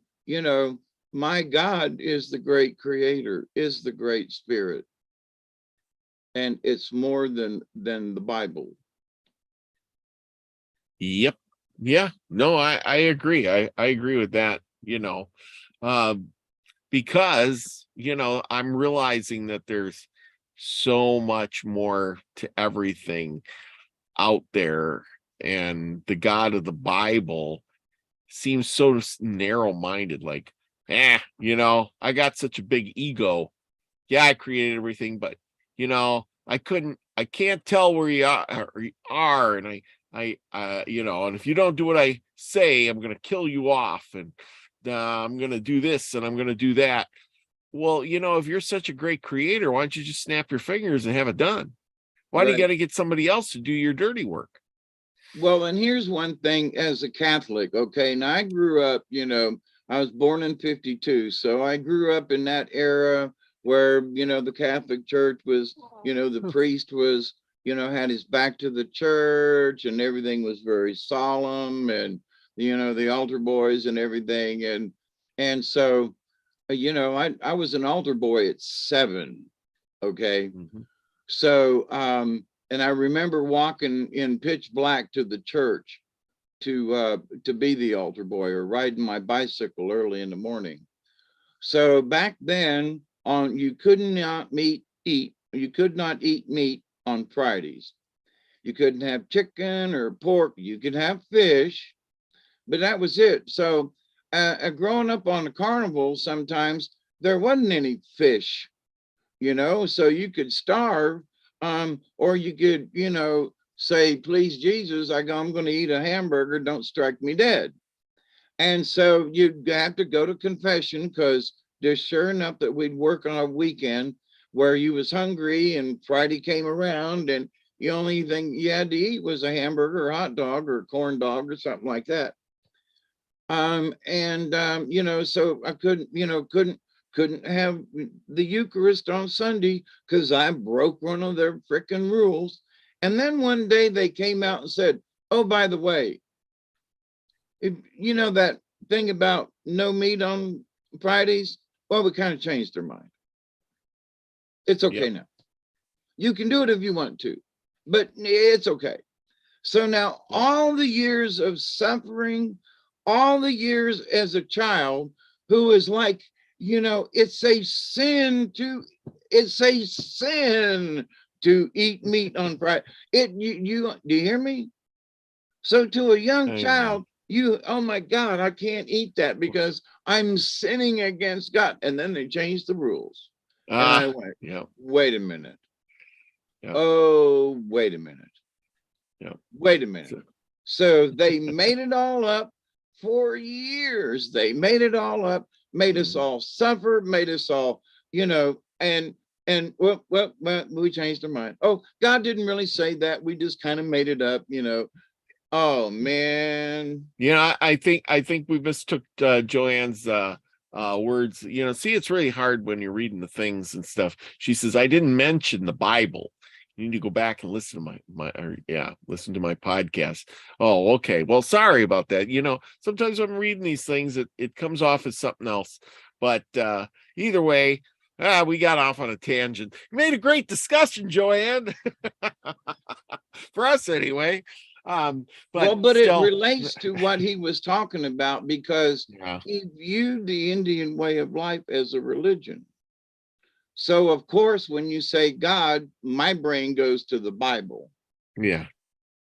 my God is the great creator, is the great spirit. And it's more than the Bible. Yep. Yeah. No, I agree. I agree with that, because, I'm realizing that there's so much more to everything out there. And the God of the Bible seems so narrow-minded, like, I got such a big ego. Yeah, I created everything, but I can't tell where you are, and and if you don't do what I say, I'm gonna kill you off, and I'm gonna do this and I'm gonna do that. Well, if you're such a great creator, why don't you just snap your fingers and have it done? Why do you got to get somebody else to do your dirty work? Well, and here's one thing as a Catholic, okay, now I grew up, I was born in 52, so I grew up in that era where, the Catholic Church was, the priest was, had his back to the church and everything was very solemn, and, the altar boys and everything. And so, I was an altar boy at 7, okay? So, and I remember walking in pitch black to the church to be the altar boy, or riding my bicycle early in the morning. So back then, you could not eat meat on Fridays. You couldn't have chicken or pork. You could have fish, but that was it. So growing up on the carnival, sometimes there wasn't any fish, so you could starve, or you could, say, please, Jesus, I'm going to eat a hamburger. Don't strike me dead. And so you'd have to go to confession, because there's sure enough that we'd work on a weekend where you was hungry and Friday came around and the only thing you had to eat was a hamburger or hot dog or corn dog or something like that. So I couldn't have the Eucharist on Sunday because I broke one of their frickin' rules. And then one day they came out and said, oh, by the way, if that thing about no meat on Fridays, well, we kind of changed our mind. It's okay now. You can do it if you want to, but it's okay. So now all the years of suffering, all the years as a child who is like, it's a sin to eat meat on Friday. You do you hear me? So to a young Amen. child, oh my God, I can't eat that because I'm sinning against God. And then they changed the rules. And I went, Yeah, wait a minute. yeah, Oh, wait a minute. yeah. Wait a minute. So, So they made it all up for years. They made it all up, made us mhm. all suffer, made us all, and well, we changed our mind. Oh, God didn't really say that. We just kind of made it up. Oh man. I think we mistook Joanne's words. See, it's really hard when you're reading the things and stuff. She says, I didn't mention the Bible. You need to go back and listen to listen to my podcast. Oh, okay. Well, sorry about that. Sometimes when I'm reading these things, it comes off as something else. But either way, we got off on a tangent. You made a great discussion, Joanne. For us anyway. But But it still, relates to what he was talking about because yeah, he viewed the Indian way of life as a religion. So, of course, when you say God, my brain goes to the Bible, yeah,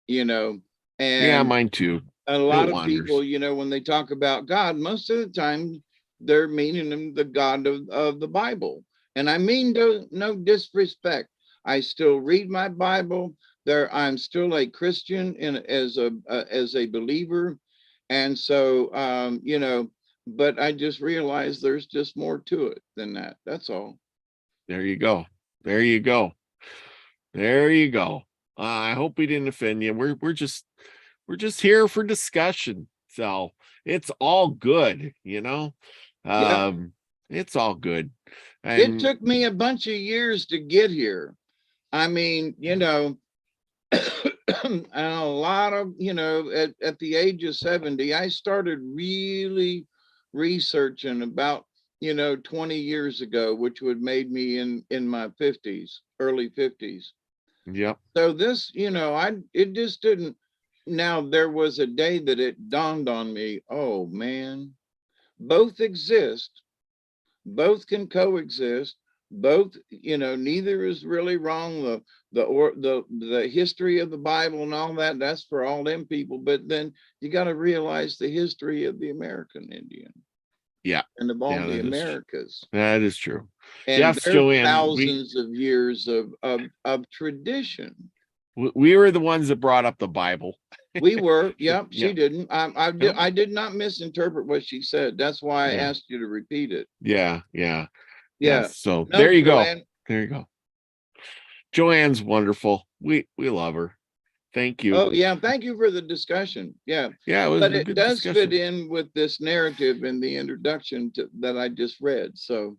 you know, yeah, and mine too. a It lot of people, wanders. when they talk about God, most of the time they're meaning him the God of the Bible. And I mean no disrespect. I still read my Bible. I'm still a Christian as a believer. And so but I just realized there's just more to it than that. That's all. There you go. There you go. There you go. I hope we didn't offend you. We're just here for discussion. So it's all good. Yep. Um, it's all good. It And took me a bunch of years to get here. I mean, and a lot of, at the age of 70, I started really researching about, 20 years ago, which would made me in my 50s, early 50s. yep, So this, it just didn't. Now there was a day that it dawned on me, oh man, both exist, both can coexist, both, neither is really wrong. The history of the Bible and all that, that's for all them people, but then you got to realize the history of the American Indian yeah, and of all yeah, the that is Americas that is true. and Yes, their Joanne, we thousands of years of tradition. we were the ones that brought up the Bible. We were, yep, she Yeah, didn't. yep, I did not misinterpret what she said. That's why I yeah, asked you to repeat it. yeah, yeah. Yeah. Yes. So No, there you go. Joanne. There you go. Joanne's wonderful. We love her. Thank you. Oh, yeah. Thank you for the discussion. Yeah. Yeah, it was But a it good does fit discussion. in with this narrative in the introduction that I just read. So,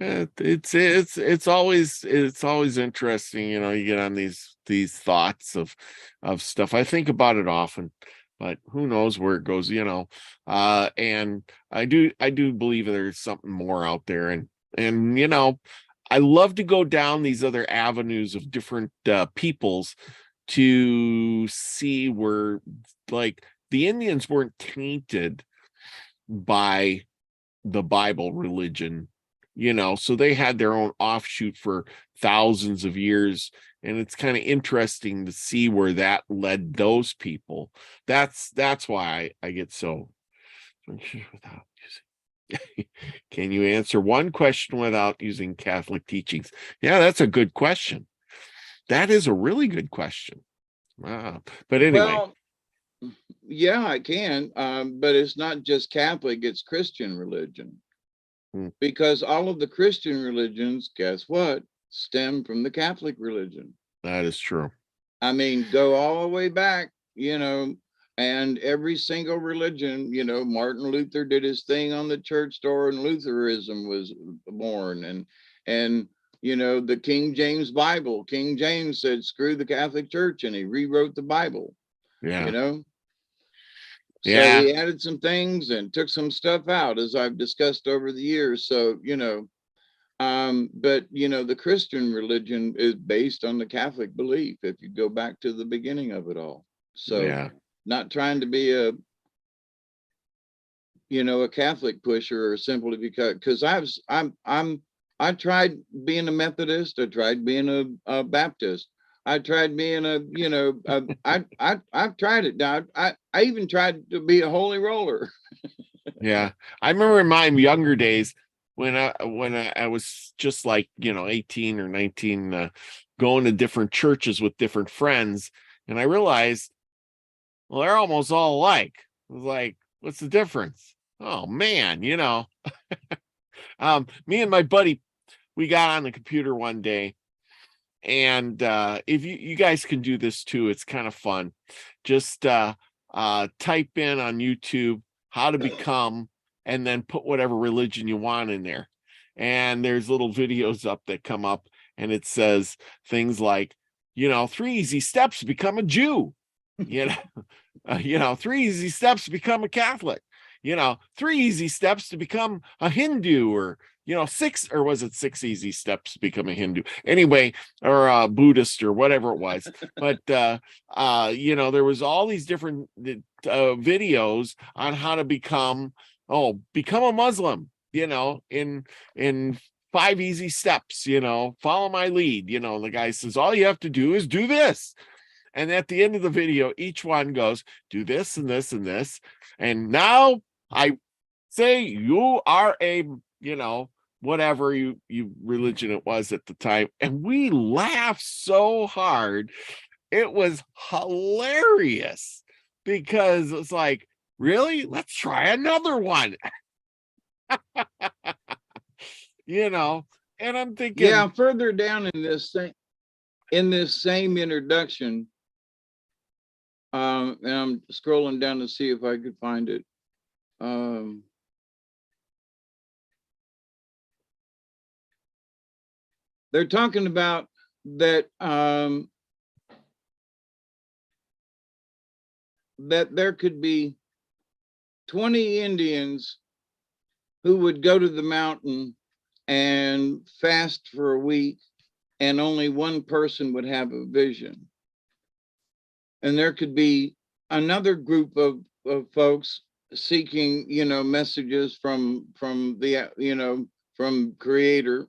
It's always interesting, you get on these thoughts of stuff. I think about it often, but who knows where it goes. And I do believe there's something more out there, and I love to go down these other avenues of different peoples to see where, like, the Indians weren't tainted by the Bible religion, so they had their own offshoot for thousands of years. And it's kind of interesting to see where that led those people. That's why I get so without using. Can you answer one question without using Catholic teachings? Yeah, that's a good question. That is a really good question. Wow. But anyway, well, yeah, I can. But it's not just Catholic, it's Christian religion. hmm, Because all of the Christian religions, guess what, stem from the Catholic religion. that is true. I mean, go all the way back, and every single religion, Martin Luther did his thing on the church door and Lutheranism was born. And the King James Bible, King James said, screw the Catholic Church, and he rewrote the Bible, you Yeah. know. So Yeah. he added some things and took some stuff out, as I've discussed over the years. So, but the Christian religion is based on the Catholic belief if you go back to the beginning of it all. So Yeah. not trying to be a Catholic pusher, or simply because I tried being a Methodist, I tried being a Baptist, I tried being I've tried it now. I even tried to be a holy roller. Yeah. I remember in my younger days when I was just like, 18 or 19, going to different churches with different friends. And I realized, well, they're almost all alike. I was like, what's the difference? Oh man, me and my buddy, we got on the computer one day, and if you guys can do this too, it's kind of fun. Just type in on YouTube how to become, and then put whatever religion you want in there. And there's little videos up that come up, and it says things like, 3 easy steps to become a Jew. 3 easy steps to become a Catholic. 3 easy steps to become a Hindu, or 6, or was it 6 easy steps to become a Hindu? Anyway, or a Buddhist, or whatever it was. But there was all these different videos on how to become a Muslim, in 5 easy steps, follow my lead. The guy says, all you have to do is do this. And at the end of the video, each one goes, do this and this and this. And now I say you are a, whatever you religion it was at the time. And we laughed so hard. It was hilarious, because it's like, really? Let's try another one. And I'm thinking, Yeah, further down in this same introduction, and I'm scrolling down to see if I could find it. They're talking about that that there could be 20 Indians who would go to the mountain and fast for a week, and only one person would have a vision. And there could be another group of folks seeking, messages from the, from Creator.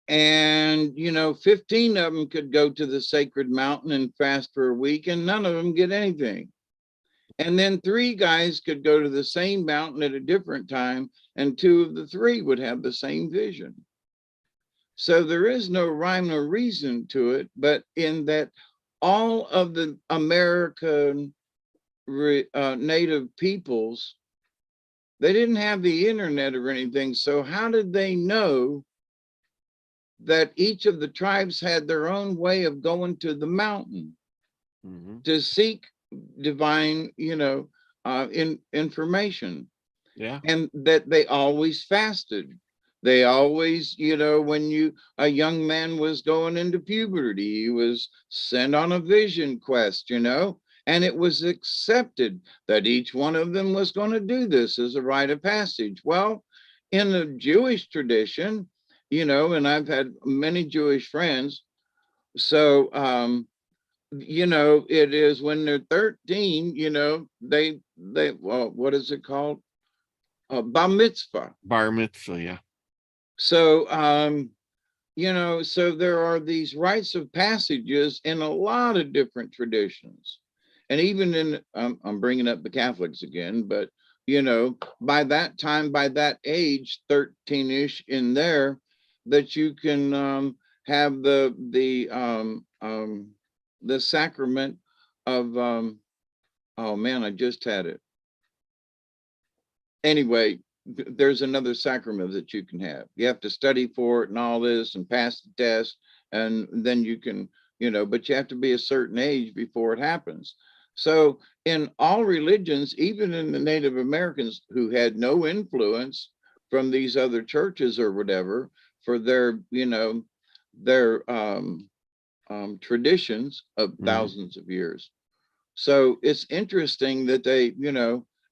And, 15 of them could go to the sacred mountain and fast for a week, and none of them get anything. And then 3 guys could go to the same mountain at a different time, and 2 of the 3 would have the same vision. So there is no rhyme or reason to it, but in that all of the American native peoples, they didn't have the internet or anything. So how did they know that each of the tribes had their own way of going to the mountain to seek divine, information? Yeah. And that they always fasted. They always, when a young man was going into puberty, he was sent on a vision quest, and it was accepted that each one of them was going to do this as a rite of passage. Well, in the Jewish tradition, and I've had many Jewish friends. So, it is when they're 13, well, what is it called? Bar mitzvah. Bar mitzvah, yeah. So, so there are these rites of passages in a lot of different traditions. And even in, I'm bringing up the Catholics again, but, by that time, by that age, 13-ish in there, that you can have the sacrament of, oh man, I just had it. Anyway, there's another sacrament that you can have. You have to study for it and all this and pass the test, and then you can, but you have to be a certain age before it happens. So in all religions, even in the Native Americans who had no influence from these other churches or whatever for their, their traditions of thousands of years. So it's interesting that they,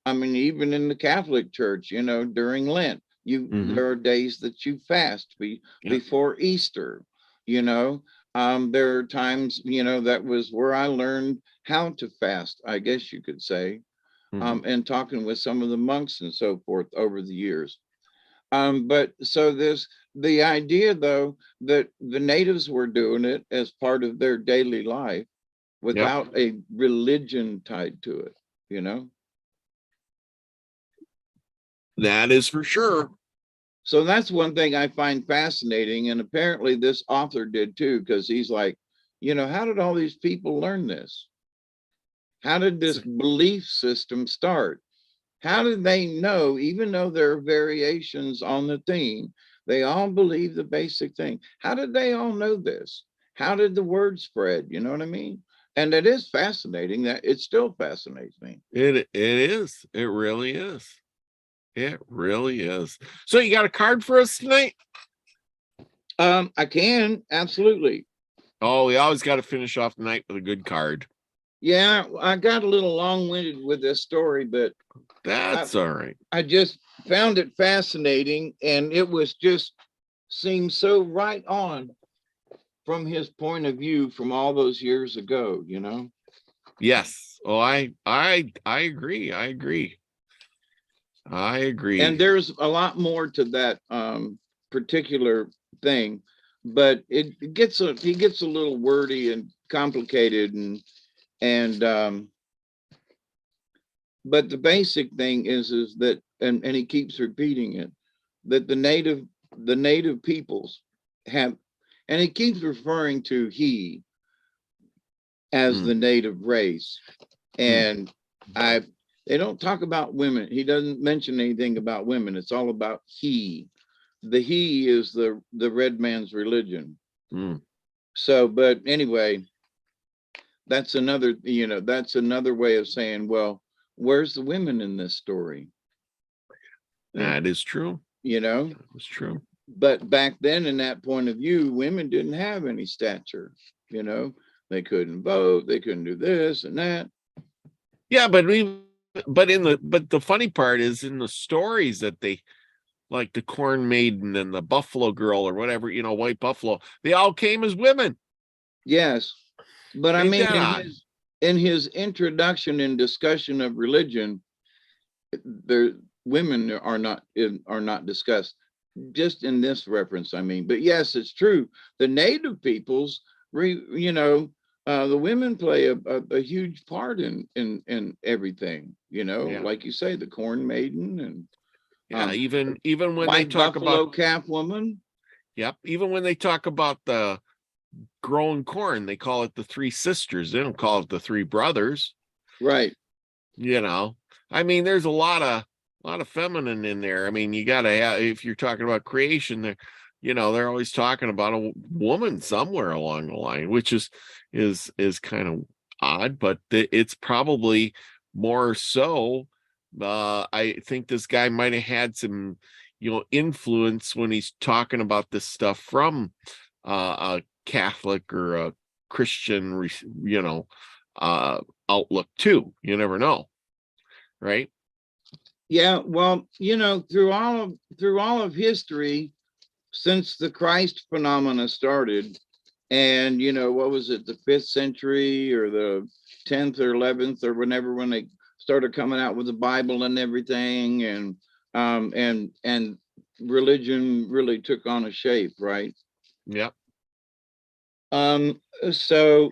even in the Catholic Church, during Lent, there are days that you fast before Easter, there are times, that was where I learned how to fast, I guess you could say. and talking with some of the monks and so forth over the years. But so the idea though that the natives were doing it as part of their daily life Yep. without a religion tied to it, you know? That is for sure. So that's one thing I find fascinating. And apparently this author did too, because he's like, you know, how did all these people learn this? How did this belief system start? How did they know, even though there are variations on the theme, they all believe the basic thing? How did they all know this? How did the word spread? You know what I mean? And it is fascinating. That it still fascinates me. It is. It really is. It really is. So you got a card for us tonight? I can, absolutely. Oh, we always got to finish off the night with a good card. Yeah, I got a little long-winded with this story, but that's all right. I just found it fascinating, and it was just seemed so right on from his point of view from all those years ago, you know? Yes. Oh, I agree. I agree. I agree. And there's a lot more to that particular thing, but he gets a little wordy and complicated, and but the basic thing is that, and he keeps repeating it, that the native peoples have, and he keeps referring to he as the native race. And they don't talk about women. He doesn't mention anything about women. It's all about he. The he is the red man's religion. So, but anyway, that's another, you know, that's another way of saying, well, where's the women in this story? That is true. You know, it's true. But back then, in that point of view, women didn't have any stature. You know, they couldn't vote, they couldn't do this and that. Yeah, but the funny part is in the stories that they, like the Corn Maiden and the Buffalo Girl or whatever, you know, White Buffalo, they all came as women. Yes, but I mean, in his introduction and discussion of religion, women are not discussed. Just in this reference, I mean, but yes, it's true. The native peoples, you know, the women play a huge part in everything. You know, like you say, the Corn Maiden and even when they talk about calf woman. Yep, even when they talk about the growing corn, they call it the three sisters. They don't call it the three brothers. Right. You know, I mean, there's a lot of feminine in there. I mean, you gotta have, if you're talking about creation, there, you know, they're always talking about a woman somewhere along the line, which is kind of odd, but it's probably more so. I think this guy might have had some, you know, influence when he's talking about this stuff from a Catholic or a Christian, you know, outlook too. You never know, right? Yeah, well, you know, through all of history, since the Christ phenomena started, and you know, what was it, the 5th century or the 10th or 11th or whenever, when they started coming out with the Bible and everything, and religion really took on a shape, right? Yep. So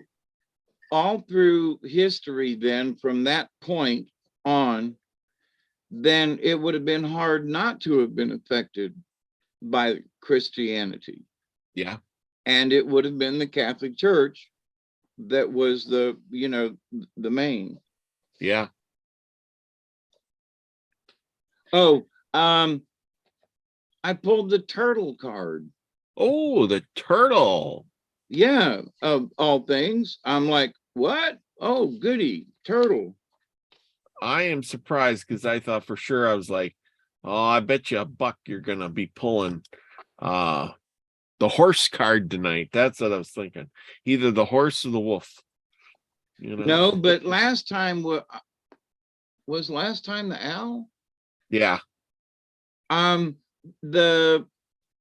all through history, then from that point on, then it would have been hard not to have been affected by Christianity. Yeah. And it would have been the Catholic Church that was the, you know, the main. Yeah. Oh, I pulled the turtle card. Oh, the turtle. Yeah, of all things. I'm like, what? Oh, goody, turtle. I am surprised because I thought for sure, I was like, oh, I bet you $1 you're gonna be pulling the horse card tonight. That's what I was thinking. Either the horse or the wolf. You know? No, but last time was last time the owl? Yeah. The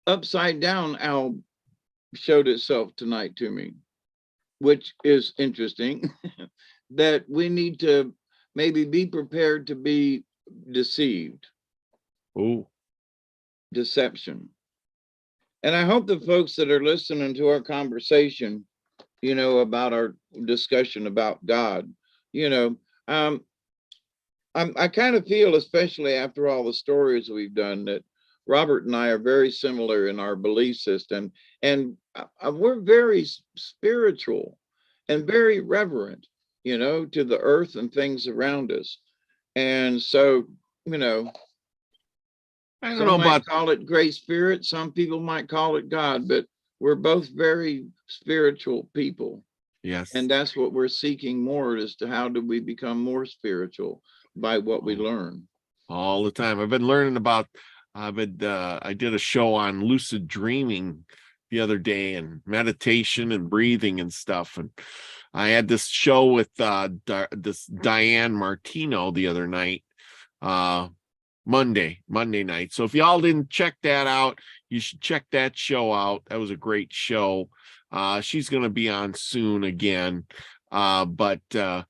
upside down owl showed itself tonight to me, which is interesting. That we need to maybe be prepared to be deceived. Oh, Deception. And I hope the folks that are listening to our conversation, about our discussion about God, you know, um, I kind of feel, especially after all the stories we've done, that Robert and I are very similar in our belief system, and we're very spiritual and very reverent, to the earth and things around us. And so, you know, I don't some know might about, call it Great Spirit, some people might call it God, but we're both very spiritual people. yes, And that's what we're seeking more, as to how do we become more spiritual by what we learn. all the time. I've been learning about, I did a show on lucid dreaming the other day, and meditation and breathing and stuff. And I had this show with this Diane Martino the other night, Monday night. So if y'all didn't check that out, you should check that show out. That was a great show. She's going to be on soon again. But I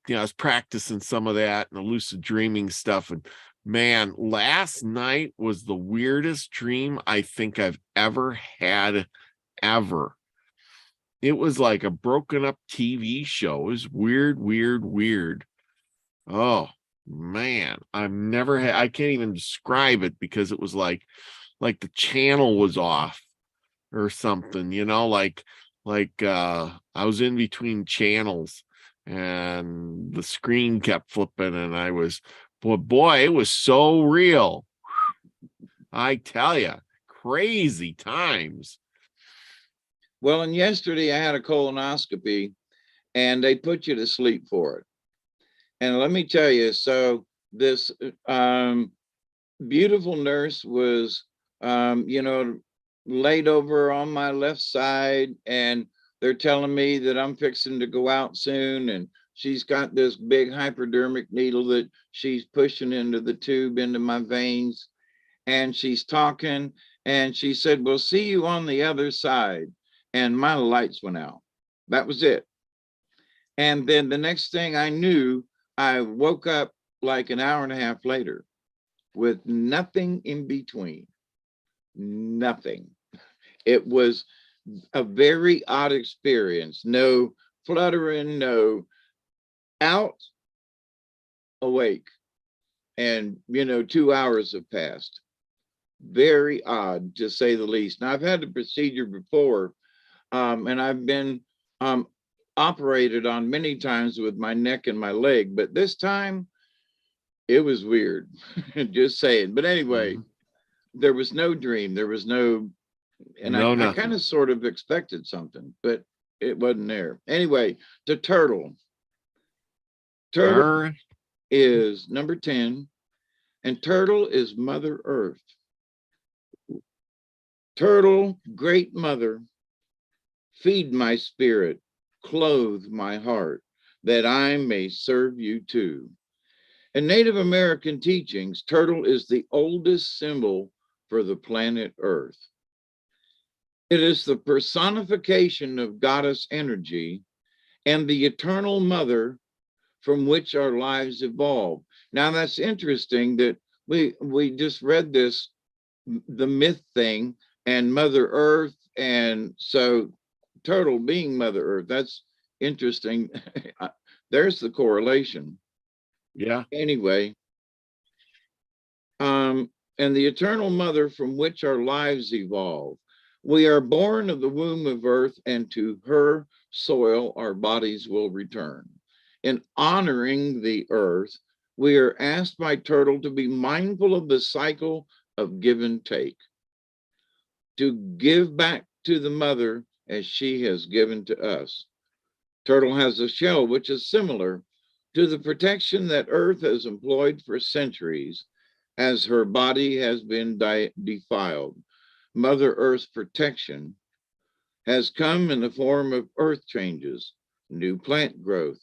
was practicing some of that and the lucid dreaming stuff. And man, last night was the weirdest dream I think I've ever had, ever. It was like a broken up TV show. It was weird, weird, weird. Oh man, I can't even describe it, because it was like the channel was off or something, I was in between channels and the screen kept flipping, and I was, boy, it was so real. I tell you, crazy times. Well, and yesterday I had a colonoscopy, and they put you to sleep for it. And let me tell you, so this beautiful nurse was, laid over on my left side, and they're telling me that I'm fixing to go out soon. And she's got this big hypodermic needle that she's pushing into the tube into my veins. And she's talking, and she said, "We'll see you on the other side." And my lights went out. That was it. And then the next thing I knew, I woke up like an hour and a half later with nothing in between. Nothing. It was a very odd experience. No fluttering, no out, awake. And, 2 hours have passed. Very odd, to say the least. Now, I've had the procedure before, and I've been operated on many times with my neck and my leg, but this time it was weird. Just saying. But anyway, there was no dream. There was no, and No, I nothing. kind of sort of expected something, but it wasn't there. Anyway, the turtle. Turtle All right. is number 10, and turtle is Mother Earth. Turtle, great mother, feed my spirit, clothe my heart, that I may serve you too. In Native American teachings, turtle is the oldest symbol for the planet Earth. It is the personification of goddess energy and the eternal mother from which our lives evolve. Now, that's interesting that we just read this, the myth thing, and Mother Earth, and so turtle being Mother Earth. That's interesting. There's the correlation. Yeah. Anyway, and the eternal mother from which our lives evolve. We are born of the womb of earth, and to her soil our bodies will return. In honoring the earth, we are asked by turtle to be mindful of the cycle of give and take, to give back to the mother as she has given to us. Turtle has a shell which is similar to the protection that earth has employed for centuries as her body has been defiled. Mother Earth's protection has come in the form of earth changes, new plant growth,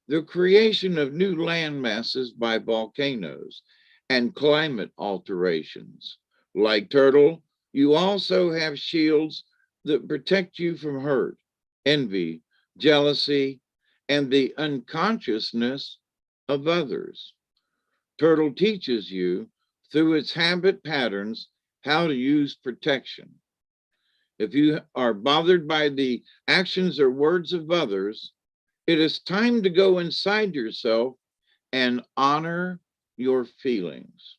the creation of new land masses by volcanoes, and climate alterations. Like turtle, you also have shields that protect you from hurt, envy, jealousy, and the unconsciousness of others. Turtle teaches you through its habit patterns how to use protection. If you are bothered by the actions or words of others, it is time to go inside yourself and honor your feelings.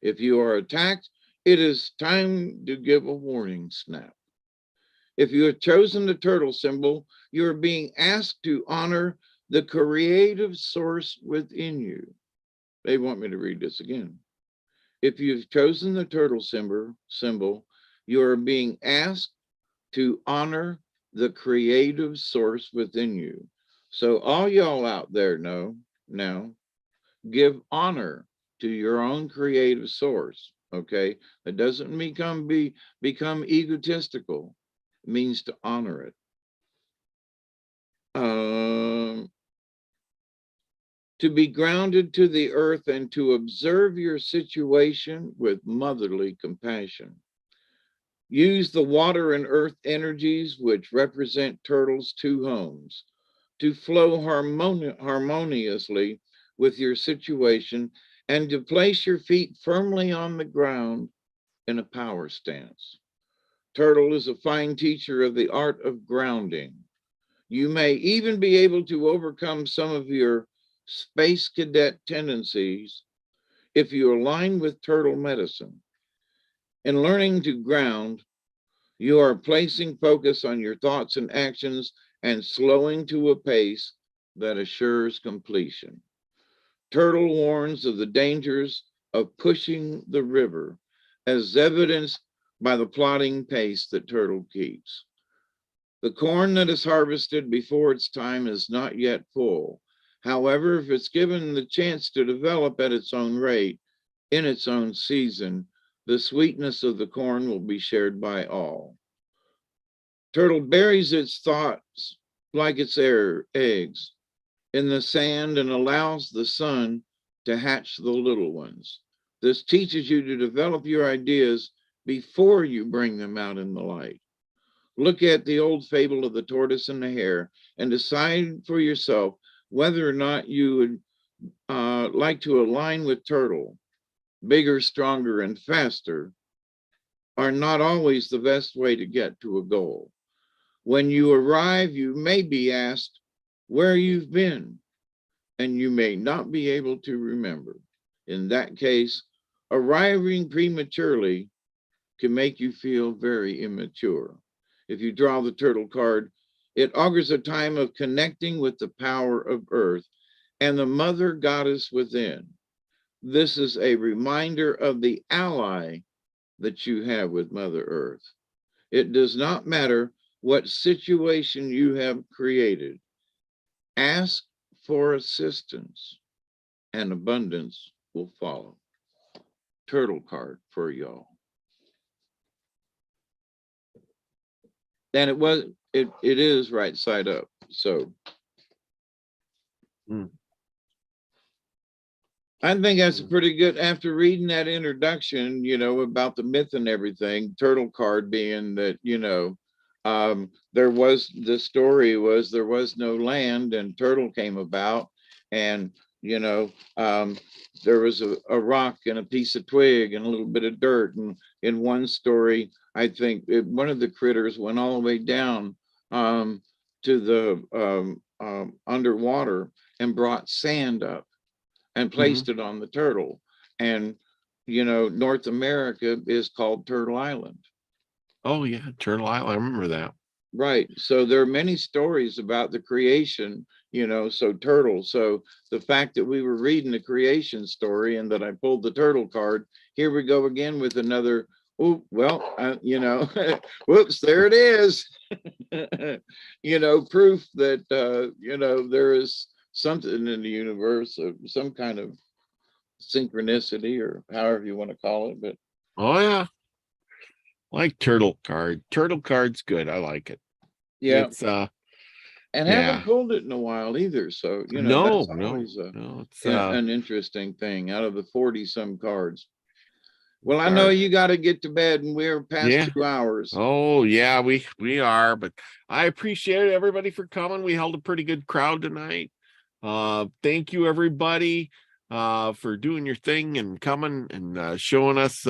If you are attacked, it is time to give a warning snap. If you have chosen the turtle symbol, you are being asked to honor the creative source within you. They want me to read this again. If you've chosen the turtle symbol, you are being asked to honor the creative source within you. So all y'all out there know now, give honor to your own creative source. Okay, it doesn't become egotistical. It means to honor it. To be grounded to the earth and to observe your situation with motherly compassion. Use the water and earth energies, which represent turtles' two homes, to flow harmoniously with your situation and to place your feet firmly on the ground in a power stance. Turtle is a fine teacher of the art of grounding. You may even be able to overcome some of your space cadet tendencies if you align with turtle medicine. In learning to ground, you are placing focus on your thoughts and actions and slowing to a pace that assures completion. Turtle warns of the dangers of pushing the river, as evidenced by the plodding pace that turtle keeps. The corn that is harvested before its time is not yet full. However, if it's given the chance to develop at its own rate, in its own season, the sweetness of the corn will be shared by all. Turtle buries its thoughts like its eggs in the sand and allows the sun to hatch the little ones. This teaches you to develop your ideas before you bring them out in the light. Look at the old fable of the tortoise and the hare and decide for yourself whether or not you would like to align with turtle. Bigger, stronger, and faster are not always the best way to get to a goal. When you arrive, you may be asked where you've been, and you may not be able to remember. In that case, arriving prematurely can make you feel very immature. If you draw the turtle card, it augurs a time of connecting with the power of earth and the mother goddess within. This is a reminder of the ally that you have with Mother Earth. It does not matter what situation you have created. Ask for assistance and abundance will follow. Turtle card for y'all. And it is right side up. So I think that's pretty good. After reading that introduction, about the myth and everything, turtle card being that, there was no land and turtle came about, and there was a rock and a piece of twig and a little bit of dirt. And in one story, I think one of the critters went all the way down to the underwater and brought sand up and placed it on the turtle. And, North America is called Turtle Island. Oh, yeah, Turtle Island. I remember that. Right. So there are many stories about the creation, so turtle. So the fact that we were reading the creation story and that I pulled the turtle card, here we go again with another. Oh, well, whoops, there it is. Proof that, there is something in the universe of some kind of synchronicity or however you want to call it. But oh yeah, like turtle card. Turtle card's good. I like it. Yeah. It's and haven't pulled it in a while either. So that's always it's an interesting thing out of the 40 some cards. Well, I know you got to get to bed and we're past 2 hours. Oh yeah, we are, but I appreciate everybody for coming. We held a pretty good crowd tonight. Thank you, everybody, for doing your thing and coming and showing us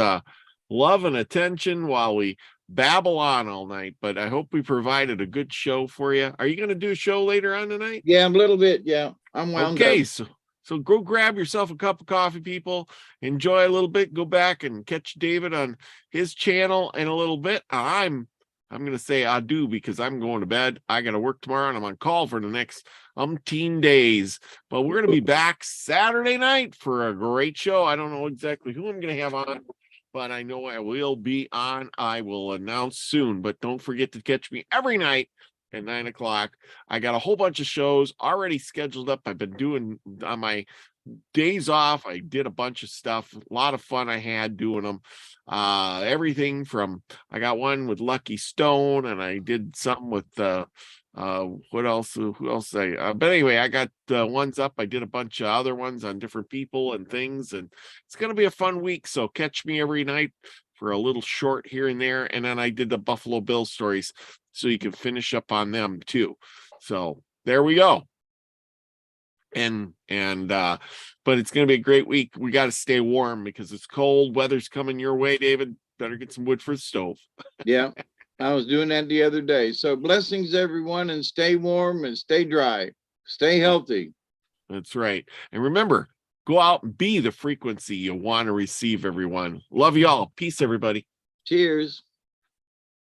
love and attention while we babble on all night. But I hope we provided a good show for you. Are you going to do a show later on tonight? Yeah, a little bit. Yeah, I'm wound Okay, up. so go grab yourself a cup of coffee, people. Enjoy a little bit. Go back and catch David on his channel in a little bit. I'm going to say adieu because I'm going to bed. I got to work tomorrow and I'm on call for the next umpteen days. But we're going to be back Saturday night for a great show. I don't know exactly who I'm going to have on, but I know I will be on. I will announce soon. But don't forget to catch me every night at 9 o'clock. I got a whole bunch of shows already scheduled up. I've been doing on my days off. I did a bunch of stuff. A lot of fun I had doing them. Everything from, I got one with Lucky Stone, and I did some with what else? Who else? But anyway, I got ones up. I did a bunch of other ones on different people and things, and it's gonna be a fun week. So catch me every night for a little short here and there. And then I did the Buffalo Bill stories, so you can finish up on them too. So there we go. But it's going to be a great week. We got to stay warm because it's cold. Weather's coming your way, David. Better get some wood for the stove. Yeah, I was doing that the other day. So blessings, everyone, and stay warm and stay dry. Stay healthy. That's right. And remember, go out and be the frequency you want to receive, everyone. Love you all. Peace, everybody. Cheers.